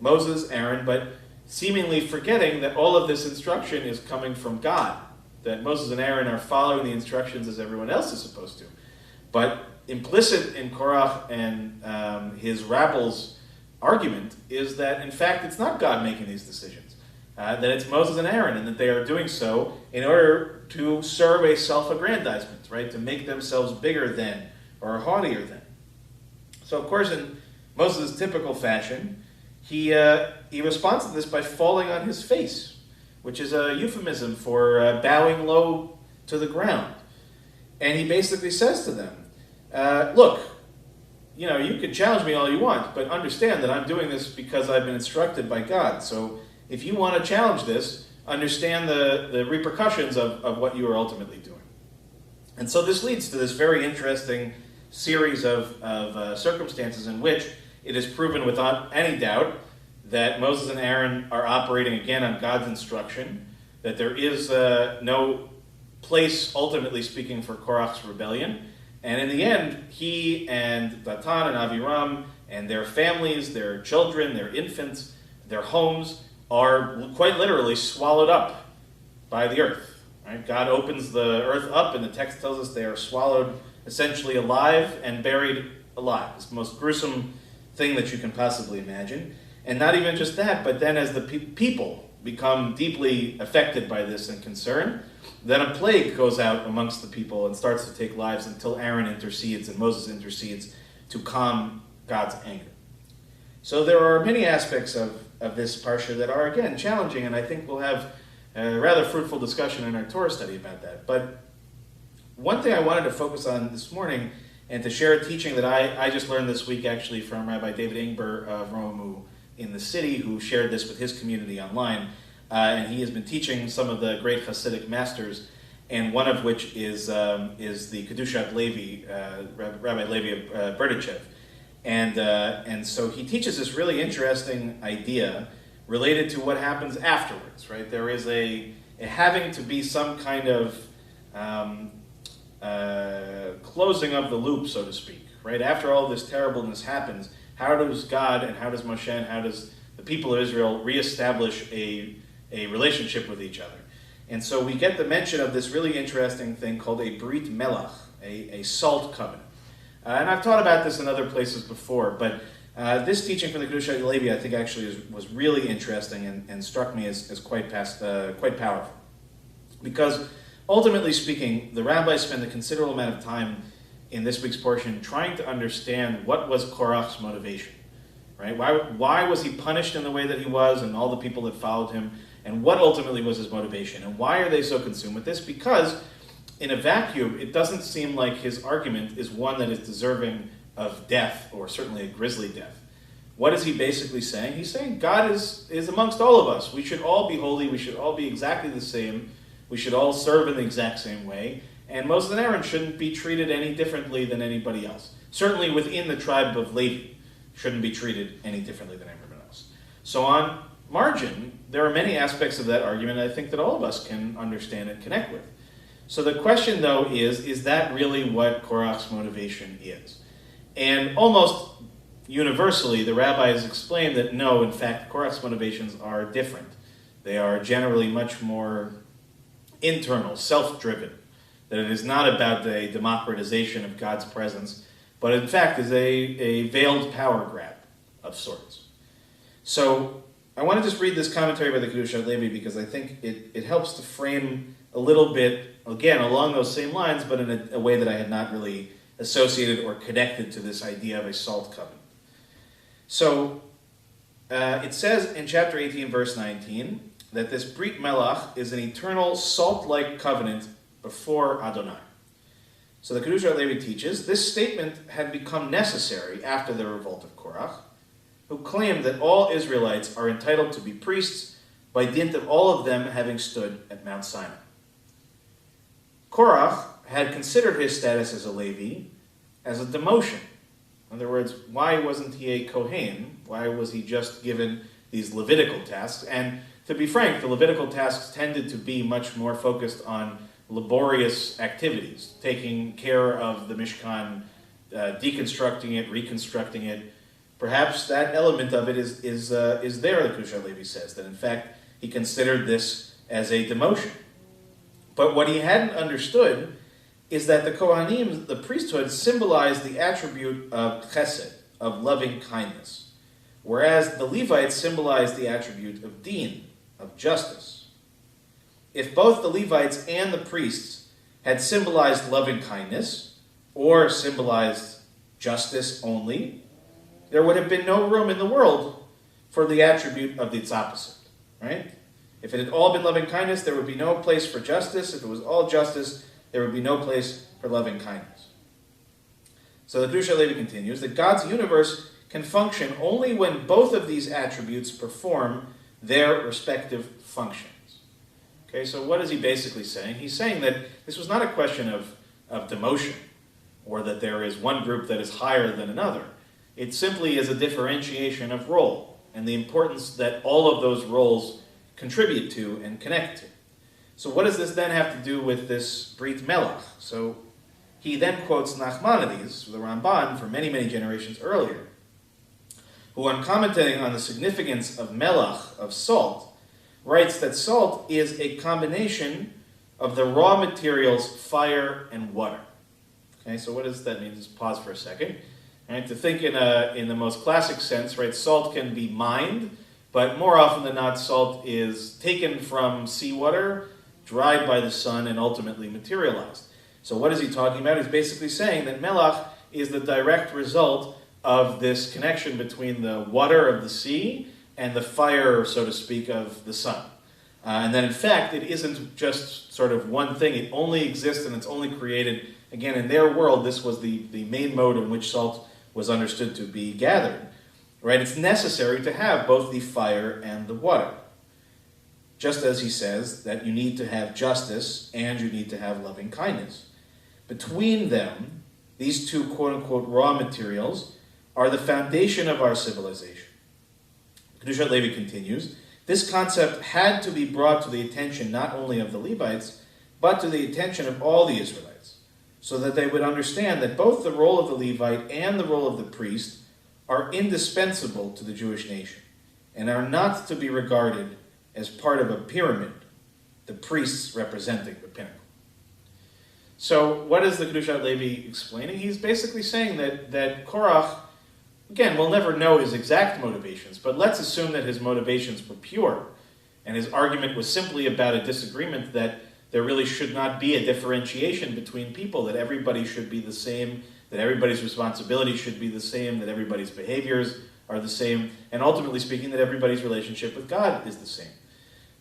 Moses, Aaron, but seemingly forgetting that all of this instruction is coming from God, that Moses and Aaron are following the instructions as everyone else is supposed to. But implicit in Kaurav and his rabble's argument is that, in fact, it's not God making these decisions, that it's Moses and Aaron, and that they are doing so in order to serve a self-aggrandizement, right, to make themselves bigger than or haughtier than. So, of course, in Moses' typical fashion, he responds to this by falling on his face, which is a euphemism for bowing low to the ground. And he basically says to them, look, you could challenge me all you want, but understand that I'm doing this because I've been instructed by God. So if you want to challenge this, understand the repercussions of what you are ultimately doing. And so this leads to this very interesting series of circumstances in which it is proven without any doubt that Moses and Aaron are operating again on God's instruction, that there is no place, ultimately speaking, for Korach's rebellion. And in the end, he and Datan and Aviram and their families, their children, their infants, their homes are quite literally swallowed up by the earth. Right? God opens the earth up, and the text tells us they are swallowed essentially alive and buried alive. It's the most gruesome thing that you can possibly imagine. And not even just that, but then as the people become deeply affected by this and concerned, then a plague goes out amongst the people and starts to take lives until Aaron intercedes and Moses intercedes to calm God's anger. So there are many aspects of this parsha that are, again, challenging, and I think we'll have a rather fruitful discussion in our Torah study about that. But one thing I wanted to focus on this morning and to share a teaching that I just learned this week, actually, from Rabbi David Ingber of Romu in the city, who shared this with his community online. And he has been teaching some of the great Hasidic masters, and one of which is the Kedushat Levi, Rabbi Levi of Berdichev. And so he teaches this really interesting idea related to what happens afterwards, right? There is a having to be some kind of closing of the loop, so to speak, right? After all this terribleness happens, how does God and how does Moshe and how does the people of Israel reestablish a relationship with each other? And so we get the mention of this really interesting thing called a Brit Melach, a salt covenant. And I've taught about this in other places before, but this teaching from the Kedushat Levi, I think, actually was really interesting and struck me as quite powerful. Because ultimately speaking, the rabbis spend a considerable amount of time in this week's portion trying to understand what was Korach's motivation. Right? Why was he punished in the way that he was and all the people that followed him? And what ultimately was his motivation? And why are they so consumed with this? Because in a vacuum, it doesn't seem like his argument is one that is deserving of death, or certainly a grisly death. What is he basically saying? He's saying God is amongst all of us. We should all be holy. We should all be exactly the same. We should all serve in the exact same way. And Moses and Aaron shouldn't be treated any differently than anybody else. Certainly within the tribe of Levi, shouldn't be treated any differently than everyone else. So on margin, there are many aspects of that argument I think that all of us can understand and connect with. So the question, though, is that really what Korach's motivation is? And almost universally, the rabbis explain that no, in fact, Korach's motivations are different. They are generally much more internal, self-driven, that it is not about a democratization of God's presence, but in fact is a veiled power grab of sorts. So I want to just read this commentary by the Kedushat Levi because I think it helps to frame a little bit, again, along those same lines, but in a way that I had not really associated or connected to this idea of a salt covenant. So it says in chapter 18, verse 19, that this Brit Melach is an eternal salt-like covenant before Adonai. So the Kedushat Levi teaches, this statement had become necessary after the revolt of Korach, who claimed that all Israelites are entitled to be priests by dint of all of them having stood at Mount Sinai. Korach had considered his status as a Levi as a demotion. In other words, why wasn't he a Kohen? Why was he just given these Levitical tasks? And to be frank, the Levitical tasks tended to be much more focused on laborious activities, taking care of the Mishkan, deconstructing it, reconstructing it. Perhaps that element of it is there, the Kedushat Levi says, that in fact he considered this as a demotion. But what he hadn't understood is that the Kohanim, the priesthood, symbolized the attribute of chesed, of loving kindness, whereas the Levites symbolized the attribute of din, of justice. If both the Levites and the priests had symbolized loving kindness, or symbolized justice only, there would have been no room in the world for the attribute of its opposite, right? If it had all been loving kindness, there would be no place for justice. If it was all justice, there would be no place for loving kindness. So the Kedusha Levi continues that God's universe can function only when both of these attributes perform their respective functions. Okay, so what is he basically saying? He's saying that this was not a question of demotion, or that there is one group that is higher than another. It simply is a differentiation of role, and the importance that all of those roles contribute to and connect to. So what does this then have to do with this Brit Melach? So he then quotes Nachmanides, the Ramban, for many, many generations earlier, who, on commenting on the significance of melach, of salt, writes that salt is a combination of the raw materials fire and water. Okay, so what does that mean? Just pause for a second. Right, to think in the most classic sense, right, salt can be mined, but more often than not, salt is taken from seawater, dried by the sun, and ultimately materialized. So what is he talking about? He's basically saying that melach is the direct result of this connection between the water of the sea and the fire, so to speak, of the sun. And that in fact, it isn't just sort of one thing. It only exists and it's only created. Again, in their world, this was the main mode in which salt was understood to be gathered. Right? It's necessary to have both the fire and the water. Just as he says that you need to have justice and you need to have loving kindness. Between them, these two quote-unquote raw materials are the foundation of our civilization. Kedushat Levi continues, this concept had to be brought to the attention not only of the Levites, but to the attention of all the Israelites, so that they would understand that both the role of the Levite and the role of the priest are indispensable to the Jewish nation, and are not to be regarded as part of a pyramid, the priests representing the pinnacle. So what is the Kedushat Levi explaining? He's basically saying that Korach, again, we'll never know his exact motivations, but let's assume that his motivations were pure, and his argument was simply about a disagreement that there really should not be a differentiation between people, that everybody should be the same, that everybody's responsibility should be the same, that everybody's behaviors are the same, and ultimately speaking, that everybody's relationship with God is the same.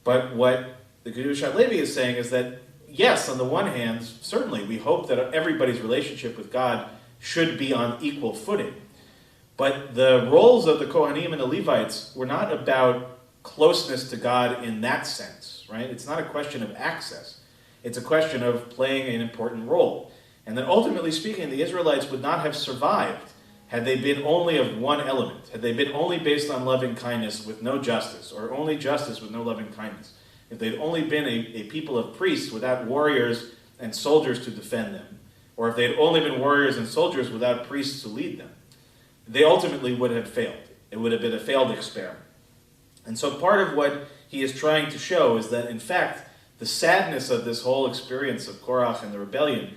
But what the Kedushat Levi is saying is that, yes, on the one hand, certainly we hope that everybody's relationship with God should be on equal footing. But the roles of the Kohanim and the Levites were not about closeness to God in that sense, right? It's not a question of access. It's a question of playing an important role. And that ultimately speaking, the Israelites would not have survived had they been only of one element, had they been only based on loving kindness with no justice, or only justice with no loving kindness. If they'd only been a people of priests without warriors and soldiers to defend them, or if they'd only been warriors and soldiers without priests to lead them, they ultimately would have failed. It would have been a failed experiment. And so part of what he is trying to show is that, in fact, the sadness of this whole experience of Korach and the rebellion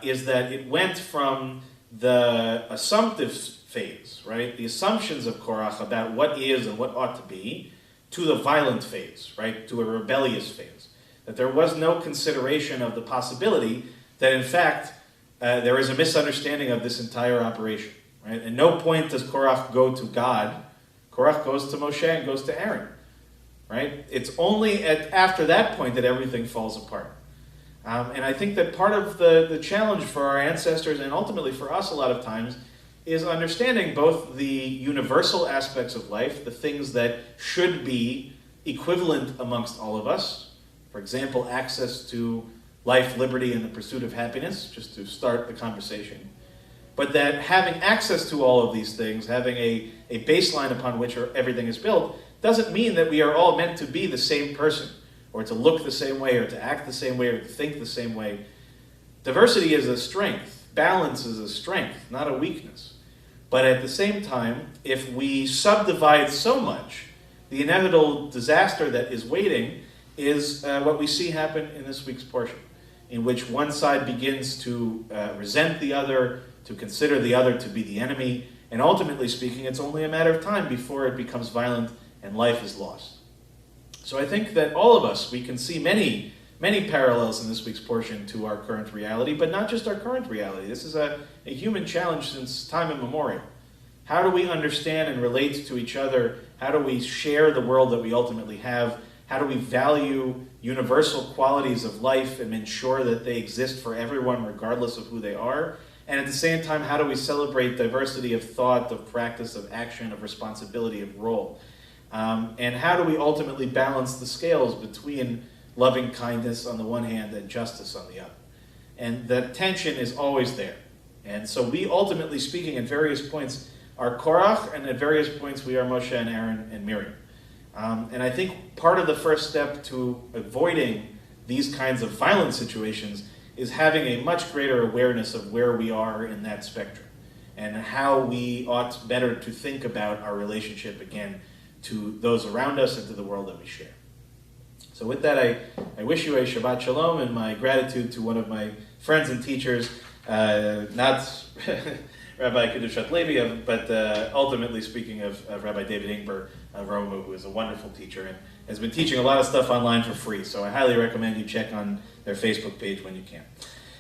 is that it went from the assumptive phase, right? The assumptions of Korach about what is and what ought to be, to the violent phase, right? To a rebellious phase. That there was no consideration of the possibility that, in fact, there is a misunderstanding of this entire operation. Right? At no point does Korach go to God. Korach goes to Moshe and goes to Aaron. Right? It's only after that point that everything falls apart. And I think that part of the challenge for our ancestors and ultimately for us a lot of times is understanding both the universal aspects of life, the things that should be equivalent amongst all of us. For example, access to life, liberty, and the pursuit of happiness, just to start the conversation. But that having access to all of these things, having a baseline upon which everything is built, doesn't mean that we are all meant to be the same person, or to look the same way, or to act the same way, or to think the same way. Diversity is a strength. Balance is a strength, not a weakness. But at the same time, if we subdivide so much, the inevitable disaster that is waiting is what we see happen in this week's portion, in which one side begins to resent the other, to consider the other to be the enemy, and ultimately speaking, it's only a matter of time before it becomes violent and life is lost. So I think that all of us, we can see many, many parallels in this week's portion to our current reality, but not just our current reality. This is a human challenge since time immemorial. How do we understand and relate to each other? How do we share the world that we ultimately have? How do we value universal qualities of life and ensure that they exist for everyone regardless of who they are? And at the same time, how do we celebrate diversity of thought, of practice, of action, of responsibility, of role? And how do we ultimately balance the scales between loving kindness on the one hand and justice on the other? And that tension is always there. And so we, ultimately speaking, at various points are Korach, and at various points we are Moshe and Aaron and Miriam. And I think part of the first step to avoiding these kinds of violent situations is having a much greater awareness of where we are in that spectrum and how we ought better to think about our relationship again to those around us and to the world that we share. So with that, I wish you a Shabbat Shalom and my gratitude to one of my friends and teachers, not Rabbi Kedushat Levi, but ultimately speaking of Rabbi David Ingber of Romu, who is a wonderful teacher and has been teaching a lot of stuff online for free. So I highly recommend you check on their Facebook page when you can.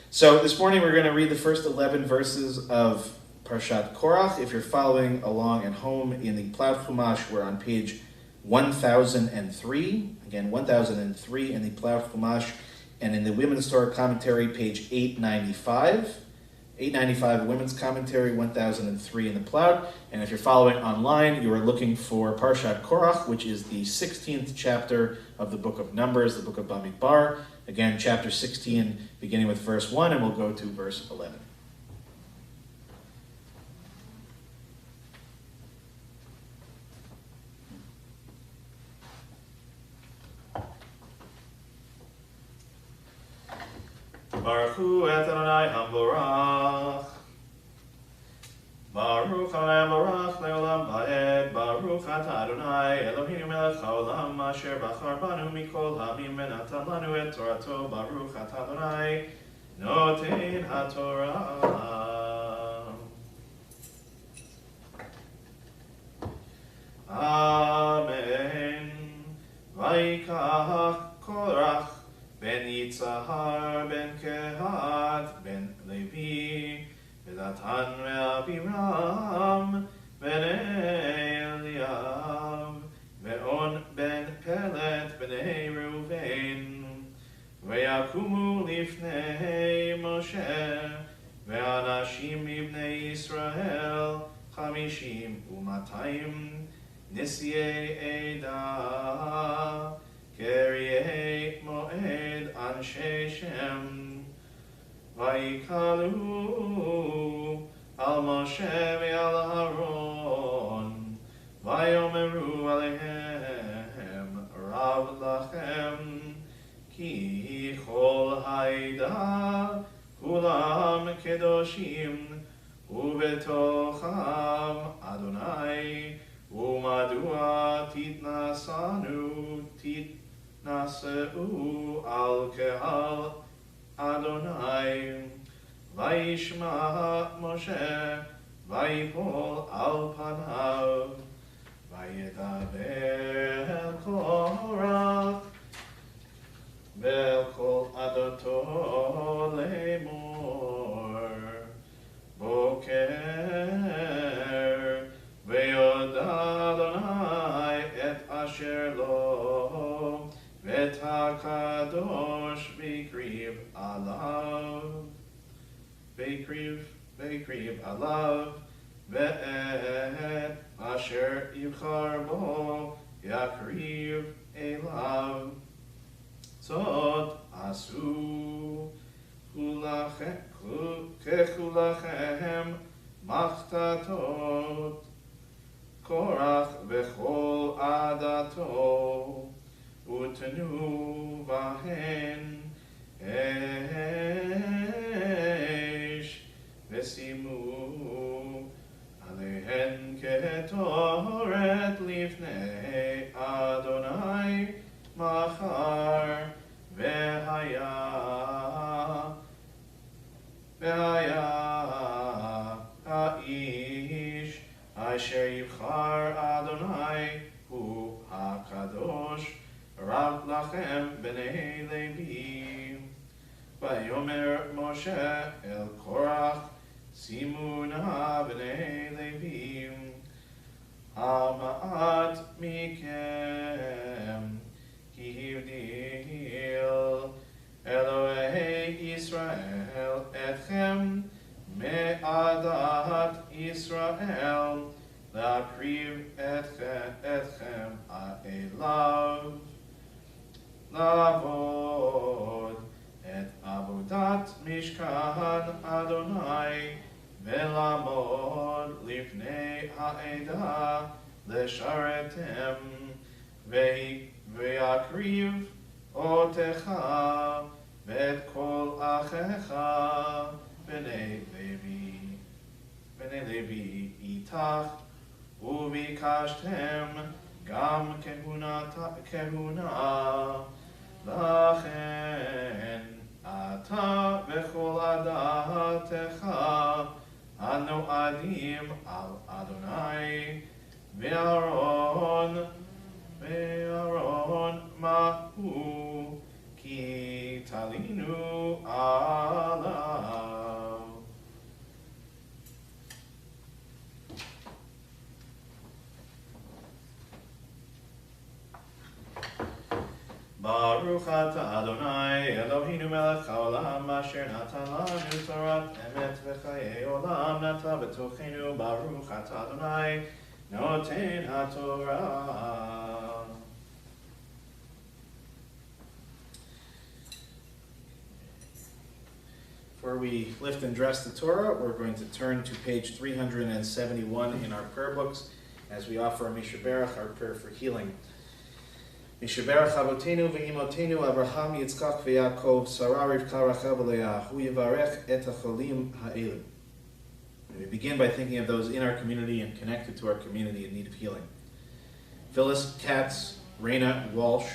So this morning we're going to read the first 11 verses of Parshat Korach. If you're following along at home in the Plowed Chumash, we're on page 1003. Again, 1003 in the Plowed Chumash, and in the Women's Torah Commentary, page 895. 895 Women's Commentary, 1003 in the Plowed. And if you're following online, you are looking for Parshat Korach, which is the 16th chapter of the book of Numbers, the book of Bamidbar. Again, chapter 16, beginning with verse 1, and we'll go to verse 11. Baruch Hu et Adonai Hamborach. Baruch Adonai Hamborach le'olam va'ed. Baruch atah Adonai Eloheinu melech haolam asher bachar banu mikol ha'amim v'natan lanu et Torato. Baruch atah Adonai noten haTorah. Amen. Vayikach Korach Ben Yitzhar, Ben Kehat, Ben Levi, Datan ve'Abiram, Ben Eliav, ve'on Ben Pelet, Ben Reuven, ve'yakumu lifnei Moshe, ve'anashim ibnei Yisrael, 50 u'matayim, nisyei Edah, Keryei Moed Anshe Shem, Vayikalu al Moshe ve'al Aaron, Vayomeru alehem Rav lachem, Ki chol haida kulam kedoshim, Ubetocham Adonai, Umadua titnasanu Naseu al Kehal Adonai, Vayishma Moshe, Vayipol al Panav, Vayedaber el Korach, Vel Kol Adoto Lemor, Boker, Veyoda Adonai et Asher Lo, Vet HaKadosh V'kriv alav, V'kriv alav, Ve'et Asher Yivchar Bo, Yakriv elav. Zot asu kechulachem machtatot, Korach v'chol adato, Utenu vahen esh, Vesimu alehen ketoret lifnei Adonai machar, Vehaya ha'ish asher yivchar Adonai hu hakadosh, Rav lachem b'nei Levi. Vayomer Moshe el Korach, Simuna b'nei Levi, Hama'at mikem ki hivdil Elohei Yisrael etchem Israel, להקריב אתכם אליו, לעבוד את עבודת משכן אדוני, ולעמוד לפני העדה לשרתם, ויקריב אותך ואת כל אחיך בני לוי איתך, וביקשתם גם כהונה, לכן אתה וכל עדתך הנועדים על אדוני, ואהרון מה הוא, כי תלינו עליו. ברוך אתה אדוני אלוהינו מלך העולם, אשר נתן לנו תורת אמת וחיי עולם, נטע בתוכנו. ברוך אתה אדוני נותן התורה. Before we lift and dress the Torah, we're going to turn to page 371 in our prayer books as we offer a Mishaberach, our prayer for healing. Mishaberach Avotenu ve'imotenu Abraham, Yitzchak ve'Yaakov, Sarah, Rivka, Rachel v'Leah, hu yivarech et hacholim ha'elu. We begin by thinking of those in our community and connected to our community in need of healing. Phyllis Katz, Raina Walsh,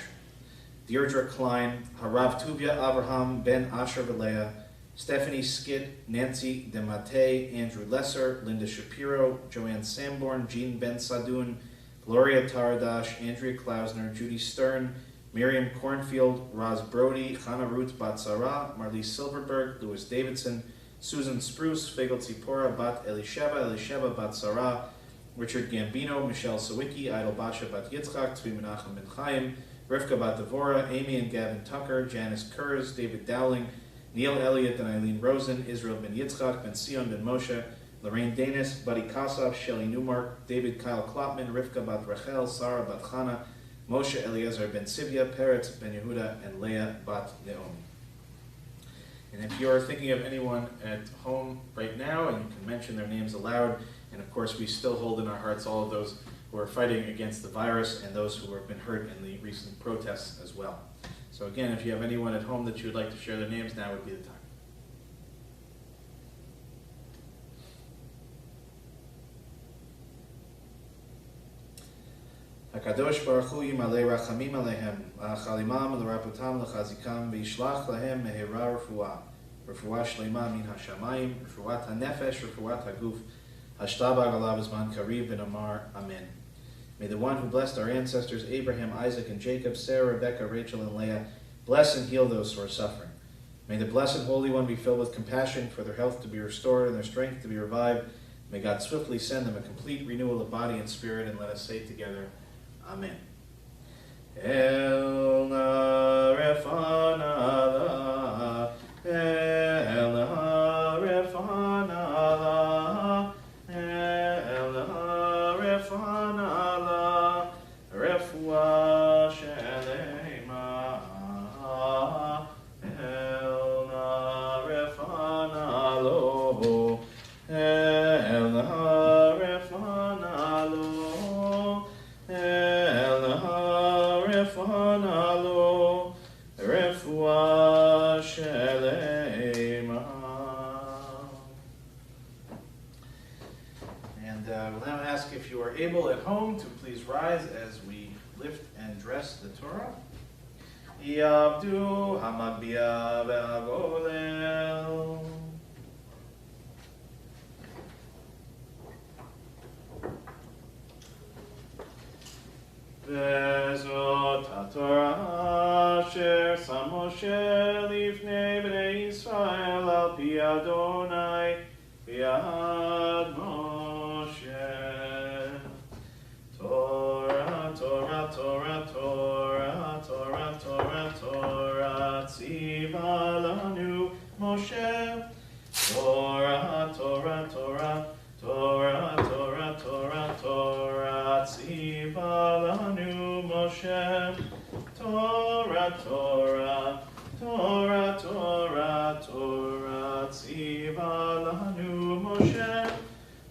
Deirdre Klein, Harav Tuvia Abraham ben Asher v'Leah, Stephanie Skid, Nancy DeMate, Andrew Lesser, Linda Shapiro, Joanne Sanborn, Jean Ben Sadun, Gloria Taradash, Andrea Klausner, Judy Stern, Miriam Cornfield, Roz Brody, Hannah Ruth Batzara, Marlise Silverberg, Louis Davidson, Susan Spruce, Fagel Tzipora, Bat Elisheva Bat Sarah, Richard Gambino, Michelle Sawicki, Idol Basha Bat Yitzchak, Tzvi Menachem Ben Chaim, Rivka Bat Devora, Amy and Gavin Tucker, Janice Kurz, David Dowling, Neil Elliott and Eileen Rosen, Israel Ben Yitzchak, Ben Sion Ben Moshe, Lorraine Danis, Buddy Kassav, Shelley Newmark, David Kyle Klopman, Rivka Bat Rachel, Sarah Bat Chana, Moshe Eliezer Ben Sivya, Peretz Ben Yehuda, and Leah Bat Naomi. And if you're thinking of anyone at home right now, and you can mention their names aloud, and of course we still hold in our hearts all of those who are fighting against the virus and those who have been hurt in the recent protests as well. So again, if you have anyone at home that you would like to share their names, now would be the time. HaKadosh Baruch Hu yimalei rachamim alehem, la'achalimam, l'raputam, l'chazikam, v'yishlach lahem mehera refuah, refuah shlema min hashamayim, refuat hanefesh, refuat haguf, hashtabag alav zman kariv, v'namar amen. May the one who blessed our ancestors Abraham, Isaac, and Jacob, Sarah, Rebecca, Rachel, and Leah, bless and heal those who are suffering. May the Blessed Holy One be filled with compassion for their health to be restored and their strength to be revived. May God swiftly send them a complete renewal of body and spirit, and let us say together, Amen. El na refana la, el na refana la, el na refana la, refuah shelema, el na refana lo, el na refana lo, Refanalo, refuah shelema. And we'll now ask if you are able at home to please rise as we lift and dress the Torah. Yavdu hamagbiya ve'agolel. Vezot HaTorah asher sam Moshe lifnei bnei Yisrael al pi Adonai b'yad Moshe. Torah, Torah, Torah, Torah, Torah, Torah, Torah, tziva lanu Moshe. Torah, Torah, Torah, Torah, Torah. Torah tziva lanu Moshe. Torah, Torah, Torah, Torah, Torah tziva lanu Moshe.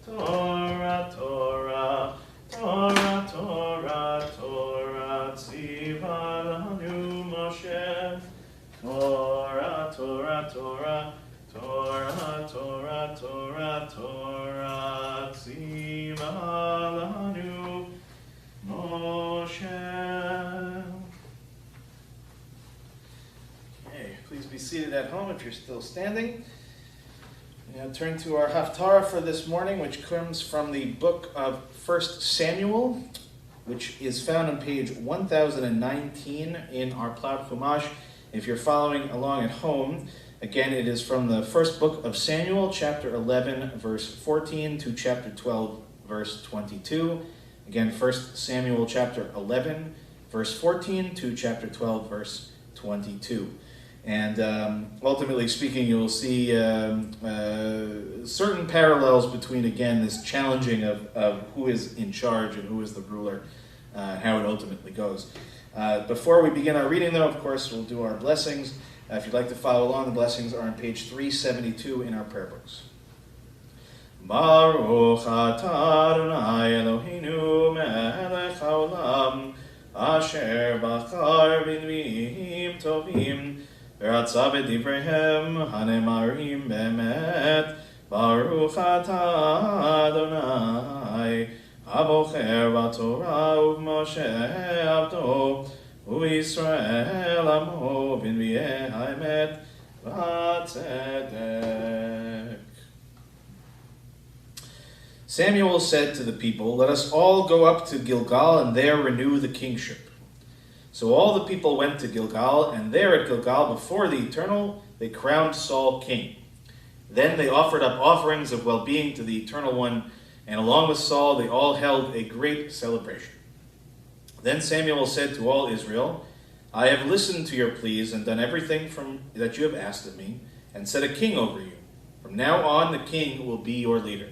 Torah, Torah, Torah, Torah, Torah tziva lanu Moshe. Torah, Torah, Torah, Torah, Torah, Torah, Torah tziva lanu Moshe. Okay, please be seated at home if you're still standing. Now turn to our Haftarah for this morning, which comes from the book of 1 Samuel, which is found on page 1019 in our Plowed Chumash. If you're following along at home, again, it is from the first book of Samuel, chapter 11, verse 14, to chapter 12, verse 22. Again, 1 Samuel chapter 11, verse 14, to chapter 12, verse 22. And ultimately speaking, you'll see certain parallels between, again, this challenging of who is in charge and who is the ruler, how it ultimately goes. Before we begin our reading, though, of course, we'll do our blessings. If you'd like to follow along, the blessings are on page 372 in our prayer books. Baruch atah Adonai Eloheinu melech haolam, asher bachar b'nviim tovim, v'ratza b'divreihem hanemarim be'emet. Baruch atah Adonai abocher b'torah u'b'Moshe abdo, u'Yisrael amo b'nviei ha'emet v'tzedek. Samuel said to the people, "Let us all go up to Gilgal and there renew the kingship." So all the people went to Gilgal, and there at Gilgal before the Eternal they crowned Saul king. Then they offered up offerings of well-being to the Eternal One, and along with Saul they all held a great celebration. Then Samuel said to all Israel, "I have listened to your pleas and done everything that you have asked of me, and set a king over you. From now on the king will be your leader.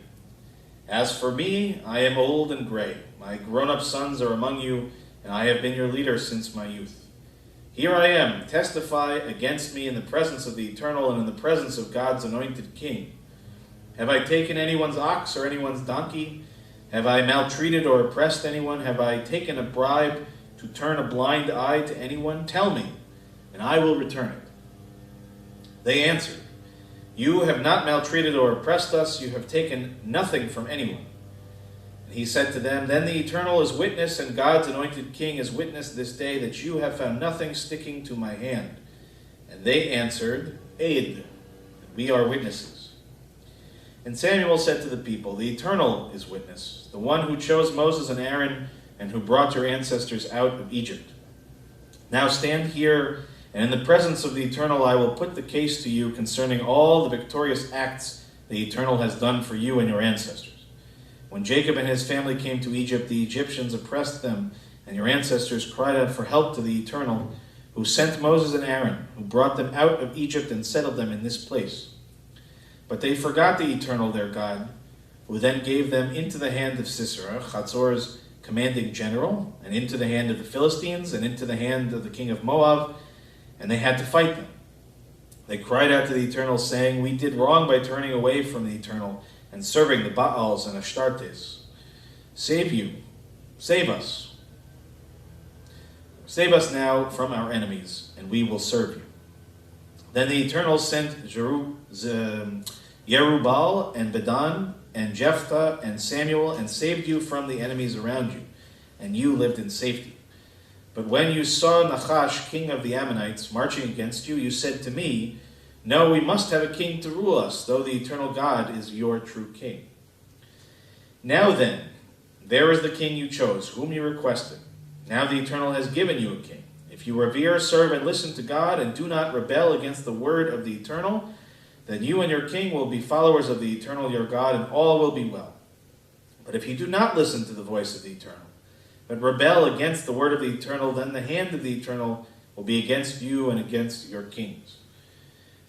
As for me, I am old and gray. My grown-up sons are among you, and I have been your leader since my youth. Here I am, testify against me in the presence of the Eternal and in the presence of God's anointed king. Have I taken anyone's ox or anyone's donkey? Have I maltreated or oppressed anyone? Have I taken a bribe to turn a blind eye to anyone? Tell me, and I will return it." They answered, "You have not maltreated or oppressed us. You have taken nothing from anyone." And he said to them, "Then the Eternal is witness, and God's anointed king is witness this day, that you have found nothing sticking to my hand." And they answered, "Aid, we are witnesses." And Samuel said to the people, "The Eternal is witness, the one who chose Moses and Aaron, and who brought your ancestors out of Egypt. Now stand here, and in the presence of the Eternal I will put the case to you concerning all the victorious acts the Eternal has done for you and your ancestors. When Jacob and his family came to Egypt, the Egyptians oppressed them, and your ancestors cried out for help to the Eternal, who sent Moses and Aaron, who brought them out of Egypt and settled them in this place. But they forgot the Eternal their God, who then gave them into the hand of Sisera, Chatzor's commanding general, and into the hand of the Philistines, and into the hand of the king of Moab, and they had to fight them. They cried out to the Eternal, saying, 'We did wrong by turning away from the Eternal and serving the Baals and Ashtartes. Save us. Save us now from our enemies, and we will serve you.' Then the Eternal sent Yerubbaal and Bedan and Jephthah and Samuel and saved you from the enemies around you, and you lived in safety. But when you saw Nachash, king of the Ammonites, marching against you, you said to me, 'No, we must have a king to rule us, though the Eternal God is your true king.' Now then, there is the king you chose, whom you requested. Now the Eternal has given you a king. If you revere, serve, and listen to God, and do not rebel against the word of the Eternal, then you and your king will be followers of the Eternal your God, and all will be well. But if you do not listen to the voice of the Eternal, but rebel against the word of the Eternal, then the hand of the Eternal will be against you and against your kings.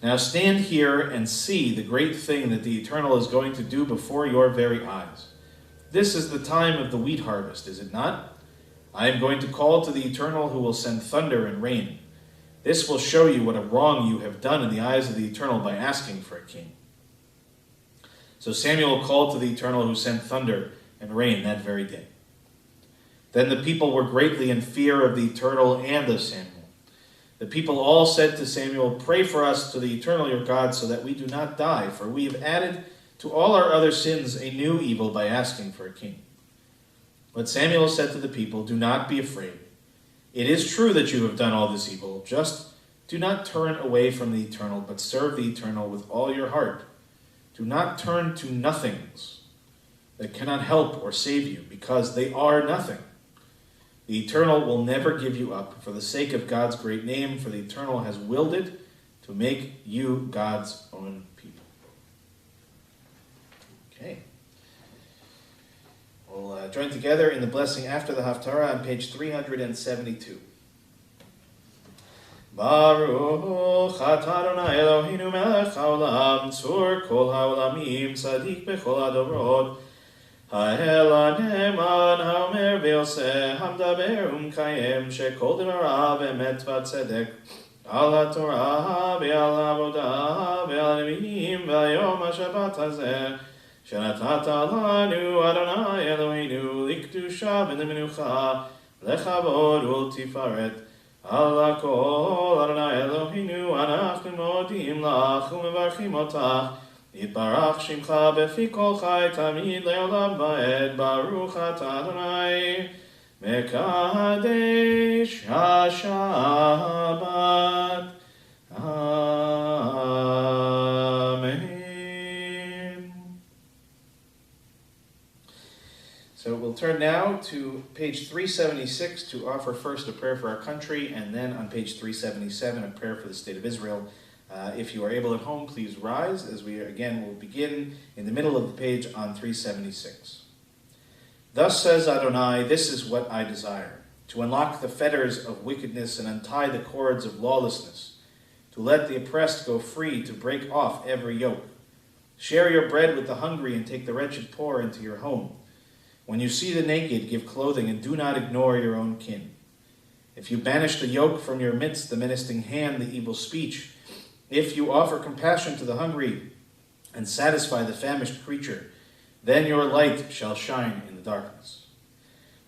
Now stand here and see the great thing that the Eternal is going to do before your very eyes. This is the time of the wheat harvest, is it not? I am going to call to the Eternal, who will send thunder and rain. This will show you what a wrong you have done in the eyes of the Eternal by asking for a king." So Samuel called to the Eternal, who sent thunder and rain that very day. Then the people were greatly in fear of the Eternal and of Samuel. The people all said to Samuel, "Pray for us to the Eternal your God, so that we do not die, for we have added to all our other sins a new evil by asking for a king." But Samuel said to the people, "Do not be afraid. It is true that you have done all this evil. Just do not turn away from the Eternal, but serve the Eternal with all your heart. Do not turn to nothings that cannot help or save you, because they are nothing. The Eternal will never give you up for the sake of God's great name, for the Eternal has willed it to make you God's own people." Okay. We'll join together in the blessing after the Haftarah on page 372. Baruch atah Adonai Eloheinu melech haolam, tzur kol haolamim, tzadik bechol hadorot, האל הנאמן האומר ועושה, המדבר ומקיים, שכל דבריו אמת וצדק, על התורה ועל העבודה ועל הנביאים ועל יום השבת הזה, שנתת לנו אדוני אלוהינו לקדושה ולמנוחה, לכבוד ולתפארת. על הכל אדוני אלוהינו אנחנו מודים לך ומברכים אותך, יתברך שמך בפי כל חי תמיד לעולם ועד. ברוך אתה אדוני מקדש השבת. Amen. So we'll turn now to page 376 to offer first a prayer for our country, and then on page 377 a prayer for the state of Israel. If you are able at home, please rise, as we again will begin in the middle of the page on 376. Thus says Adonai, this is what I desire, to unlock the fetters of wickedness and untie the cords of lawlessness, to let the oppressed go free, to break off every yoke. Share your bread with the hungry and take the wretched poor into your home. When you see the naked, give clothing, and do not ignore your own kin. If you banish the yoke from your midst, the menacing hand, the evil speech, if you offer compassion to the hungry and satisfy the famished creature, then your light shall shine in the darkness.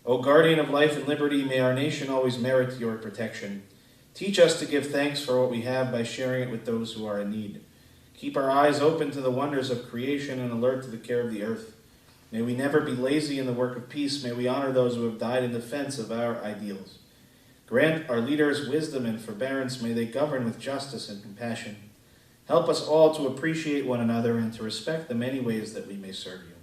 O guardian of life and liberty, may our nation always merit your protection. Teach us to give thanks for what we have by sharing it with those who are in need. Keep our eyes open to the wonders of creation and alert to the care of the earth. May we never be lazy in the work of peace. May we honor those who have died in defense of our ideals. Grant our leaders wisdom and forbearance. May they govern with justice and compassion. Help us all to appreciate one another and to respect the many ways that we may serve you.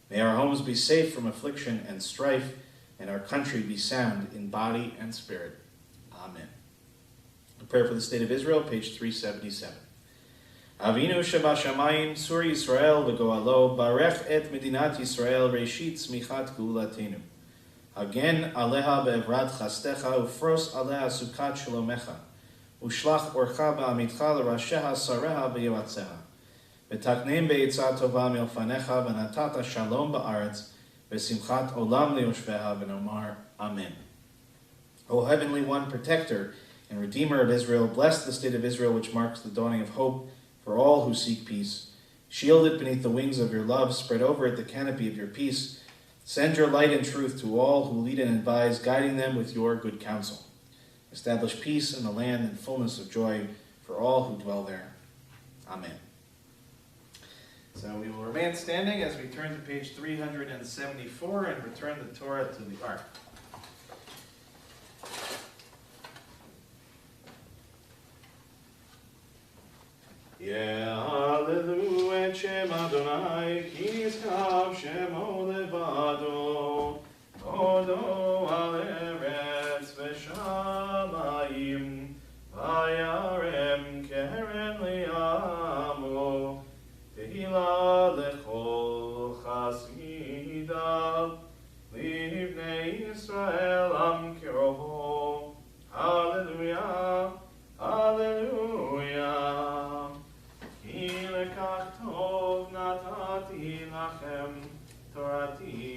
May our homes be safe from affliction and strife, and our country be sound in body and spirit. Amen. A prayer for the state of Israel, page 377. Avinu Shabashamayim, Tzur Yisrael v'goalo, Barech et Medinat Yisrael, Reshit Tzmichat Geulatenu. Hagen aleha be'evrat chastecha, ufros aleha sukat shalomecha, ushlach orcha ba'amitcha l'rasheha sareha v'yoatzeha. V'taknem be'etzah tova milfanecha, v'natata shalom ba'aretz, v'simchat olam liyoshveha, v'nomar Amen. O Heavenly One, Protector and Redeemer of Israel, bless the state of Israel, which marks the dawning of hope for all who seek peace. Shield it beneath the wings of your love, spread over it the canopy of your peace. Send your light and truth to all who lead and advise, guiding them with your good counsel. Establish peace in the land and fullness of joy for all who dwell there. Amen. So we will remain standing as we turn to page 374 and return the Torah to the Ark. Yehallelu et Shem Adonai, ki nizkav Shemo levado, Odo al eretz v'shamayim, vayarem keren li'amo, tehila lechol chasidav, livnei Yisrael am kirovo. Hallelujah, hallelujah. Ki lekach tov natati lachem, Torati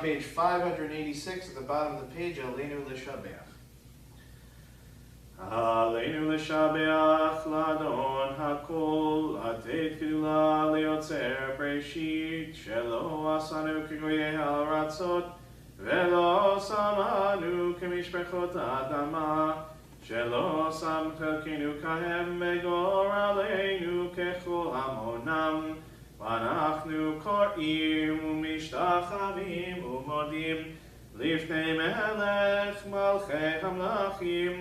page 586 at the bottom of the page, Aleinu L'Shabeach. Aleinu L'Shabeach L'Adon HaKol Atet Gdula Leotzer Breshit Shelo Asanu K'goyei HaRatzot Velo Samanu K'mishpechot Adama Shelo Sam Chelkenu Kahem Megor Aleinu Kechol Amonam Vanachnu Korim Umishtachavim Umodim Lifnei Melech Malchei Hamlachim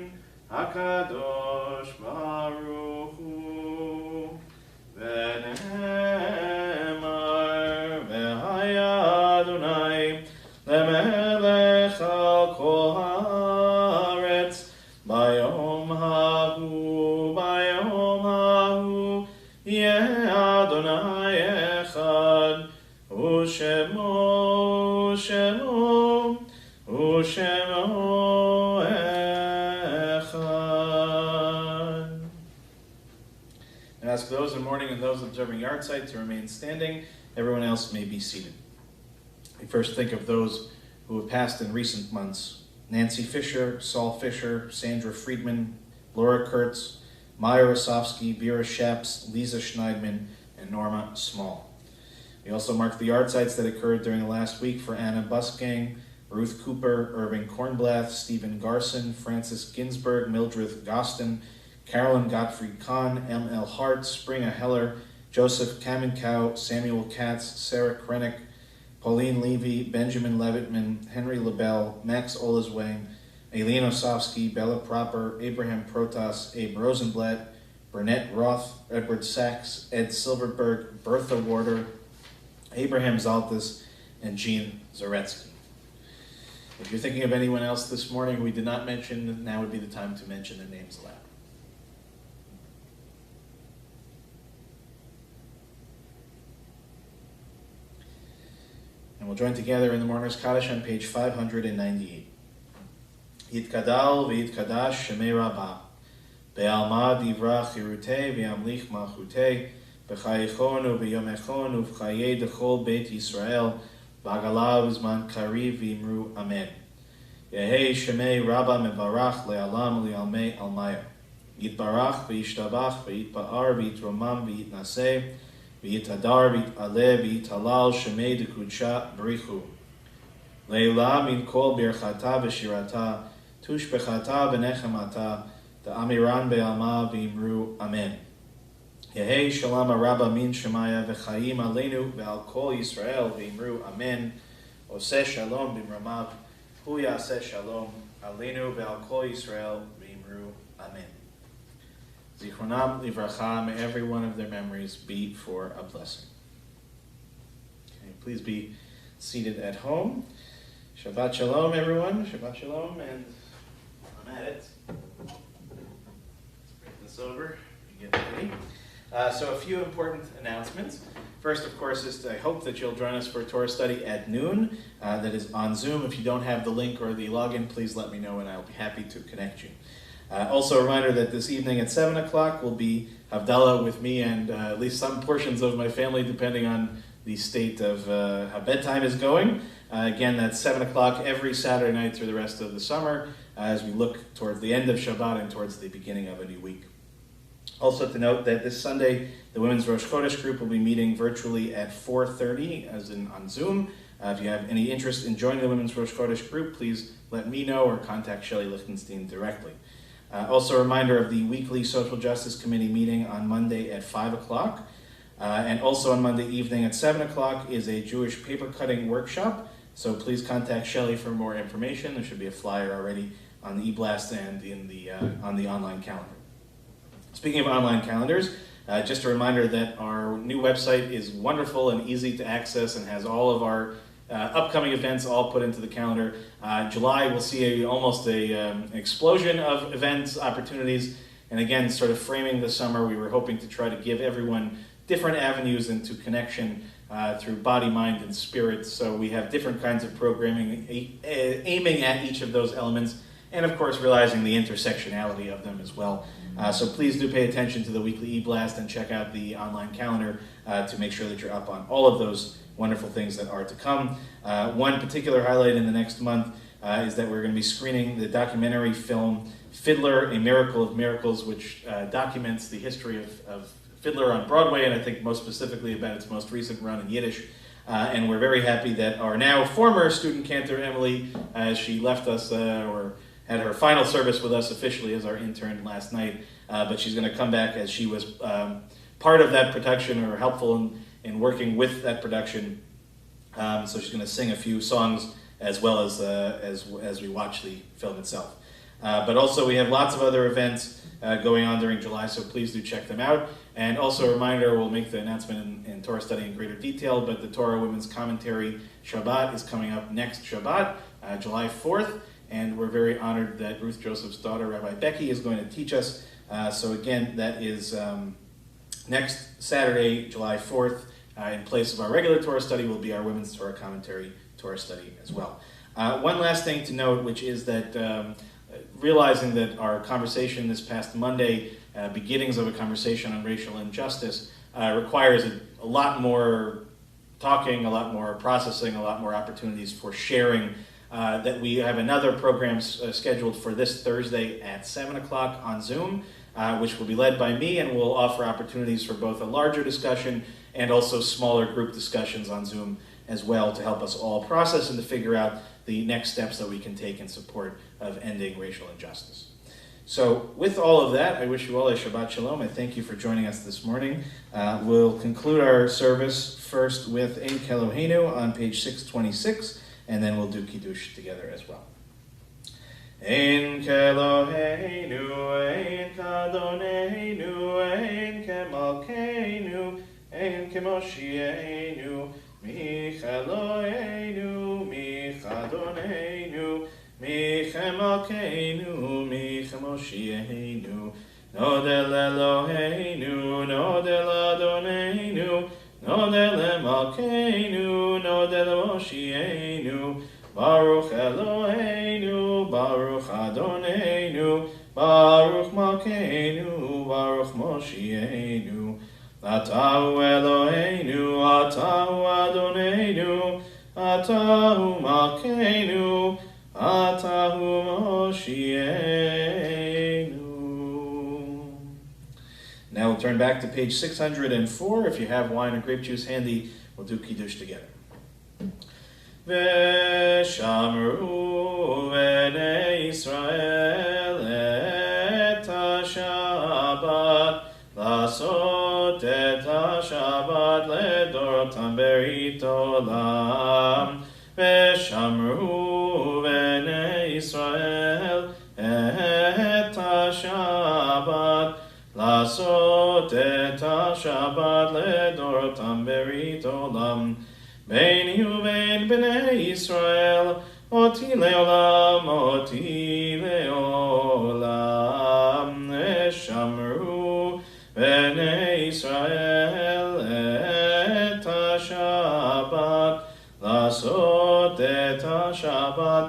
HaKadosh Baruch Hu V'ne'emar V'haya Adonai Lemelech Al Kol Haaretz Bayom Hahu Yeh Adonai Echad U'Shemo Echad. I ask those in mourning and those observing yahrzeit to remain standing. Everyone else may be seated. We first think of those who have passed in recent months. Nancy Fisher, Saul Fisher, Sandra Friedman, Laura Kurtz, Maya Rosofsky, Vera Shaps, Lisa Schneidman, and Norma Small. We also mark the yahrzeit that occurred during the last week for Anna Busgang, Ruth Cooper, Irving Kornblath, Stephen Garson, Francis Ginsberg, Mildred Gostin, Carolyn Gottfried Kahn, M.L. Hart, Springer Heller, Joseph Kamenkow, Samuel Katz, Sarah Krennick, Pauline Levy, Benjamin Levitman, Henry LaBelle, Max Oleswang, Aileen Osofsky, Bella Proper, Abraham Protas, Abe Rosenblatt, Burnett Roth, Edward Sachs, Ed Silverberg, Bertha Warder, Abraham Zaltis, and Jean Zaretsky. If you're thinking of anyone else this morning we did not mention, now would be the time to mention their names aloud. And we'll join together in the Mourner's Kaddish on page 598. Yitkadal v'yitkadash shemei rabbah, be'alma divra chirutei v'yamlich malchutei, b'chayichonu v'yomechonu v'chayei dechol beit Yisrael, v'agalav zman kariv v'imru amen. Yehei shemei rabbah mevarach le'alam le'almei almaya. Yitbarach v'yishtabach v'yitpa'ar v'yitromam v'yitnaseh, v'yitadar v'yitaleh v'yitalal shemei dekudsha b'richu. Leila min kol birchata v'shirata, tushbechata v'nechemata, da'amiran be'alma v'imru amen. Yehei shalom rabba min shemaya v'chaim aleinu ve'al kol Yisrael v'imru amen. Oseh shalom b'mramav, hu yaseh shalom aleinu ve'al kol Yisrael v'imru amen. Zichronam livracha, may every one of their memories be for a blessing. Okay, please be seated at home. Shabbat shalom, everyone. Shabbat shalom, and I'm at it. Let's bring this over and get ready. So a few important announcements. First, of course, is I hope that you'll join us for a Torah study at noon. That is on Zoom. If you don't have the link or the login, please let me know, and I'll be happy to connect you. Also a reminder that this evening at 7 o'clock will be Havdalah with me and at least some portions of my family, depending on the state of how bedtime is going. Again, that's 7 o'clock every Saturday night through the rest of the summer as we look towards the end of Shabbat and towards the beginning of a new week. Also to note that this Sunday, the Women's Rosh Chodesh group will be meeting virtually at 4:30, as in on Zoom. If you have any interest in joining the Women's Rosh Chodesh group, please let me know or contact Shelley Lichtenstein directly. Also a reminder of the weekly Social Justice Committee meeting on Monday at 5 o'clock. And also on Monday evening at 7 o'clock is a Jewish paper cutting workshop. So please contact Shelley for more information. There should be a flyer already on the e-blast and in the on the online calendar. Speaking of online calendars, just a reminder that our new website is wonderful and easy to access and has all of our upcoming events all put into the calendar. July will see almost an explosion of events, opportunities, and again, sort of framing the summer, we were hoping to try to give everyone different avenues into connection through body, mind, and spirit. So we have different kinds of programming aiming at each of those elements. and of course realizing the intersectionality of them as well. So please do pay attention to the weekly e-blast and check out the online calendar to make sure that you're up on all of those wonderful things that are to come. One particular highlight in the next month is that we're going to be screening the documentary film Fiddler, A Miracle of Miracles, which documents the history of Fiddler on Broadway, and I think most specifically about its most recent run in Yiddish. And we're very happy that our now former student cantor, Emily, she left us, or had her final service with us officially as our intern last night, but she's going to come back as she was part of that production, or helpful in working with that production. So she's going to sing a few songs as well as we watch the film itself. But also we have lots of other events going on during July, so please do check them out. And also a reminder, we'll make the announcement in Torah study in greater detail, but the Torah Women's Commentary Shabbat is coming up next Shabbat, July 4th, and we're very honored that Ruth Joseph's daughter, Rabbi Becky, is going to teach us. So again, that is next Saturday, July 4th. In place of our regular Torah study will be our Women's Torah Commentary Torah study as well. One last thing to note, which is that realizing that our conversation this past Monday, beginnings of a conversation on racial injustice, requires a lot more talking, a lot more processing, a lot more opportunities for sharing, that we have another program scheduled for this Thursday at 7 o'clock on Zoom, which will be led by me, and will offer opportunities for both a larger discussion and also smaller group discussions on Zoom as well, to help us all process and to figure out the next steps that we can take in support of ending racial injustice. So with all of that, I wish you all a Shabbat Shalom. I thank you for joining us this morning. We'll conclude our service first with Ein Keloheinu on page 626, and then we'll do Kiddush together as well. Ein Keloheinu, Ein Kadoneinu, Ein Kemalkeinu, Ein Kemoshienu, Micheloheinu, Michadoneinu, Michemalkeinu, Michemoshienu, Nodel Eloheinu, Nodel Adoneinu, Nodel Emalkeinu, Nodel Moshienu, Baruch Eloheinu, Baruch Adoneinu, Baruch Malkeinu, Baruch Moshienu, Atahu Eloheinu, Atahu Adoneinu, Atahu Malkeinu, Atahu Moshienu. Now we'll turn back to page 604. If you have wine or grape juice handy, we'll do Kiddush together. V'shamru b'nei Yisrael et ha-Shabbat לעשות את השבת לדורותם ברית עולם, ושמרו בני ישראל את השבת, לעשות את השבת לדורותם ברית עולם, ביני ובין בני ישראל, אותי לעולם, אותי לעולם, ושמרו בני ישראל את השבת, לעשות את השבת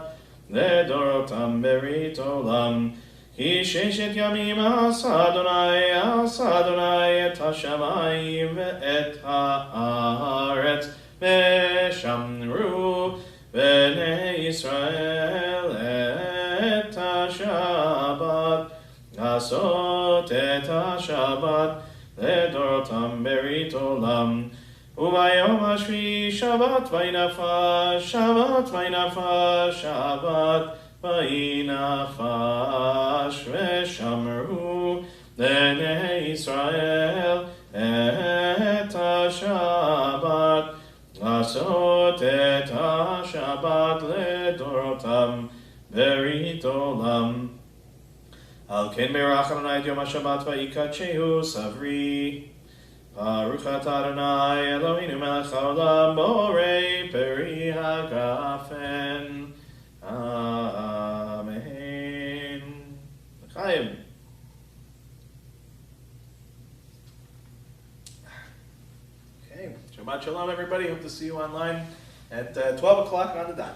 לדורותם ברית עולם. כי ששת ימים עשה אדוני את השמיים ואת הארץ, ושמרו בני ישראל את השבת, לעשות את השבת לדורותם ברית עולם. וביום השביעי שבת וינפש, שבת וינפש, שבת וינפש, ושמרו בני ישראל את השבת, לעשות את השבת לדורותם ברית עולם. על כן ברך אדוני את יום השבת ויקדשהו סברי. ברוך אתה אדוני אלוהינו מלך העולם בורא פרי הגפן. אמן. לחיים. Okay, Shabbat Shalom everybody. Hope to see you online at 12 o'clock on the dot.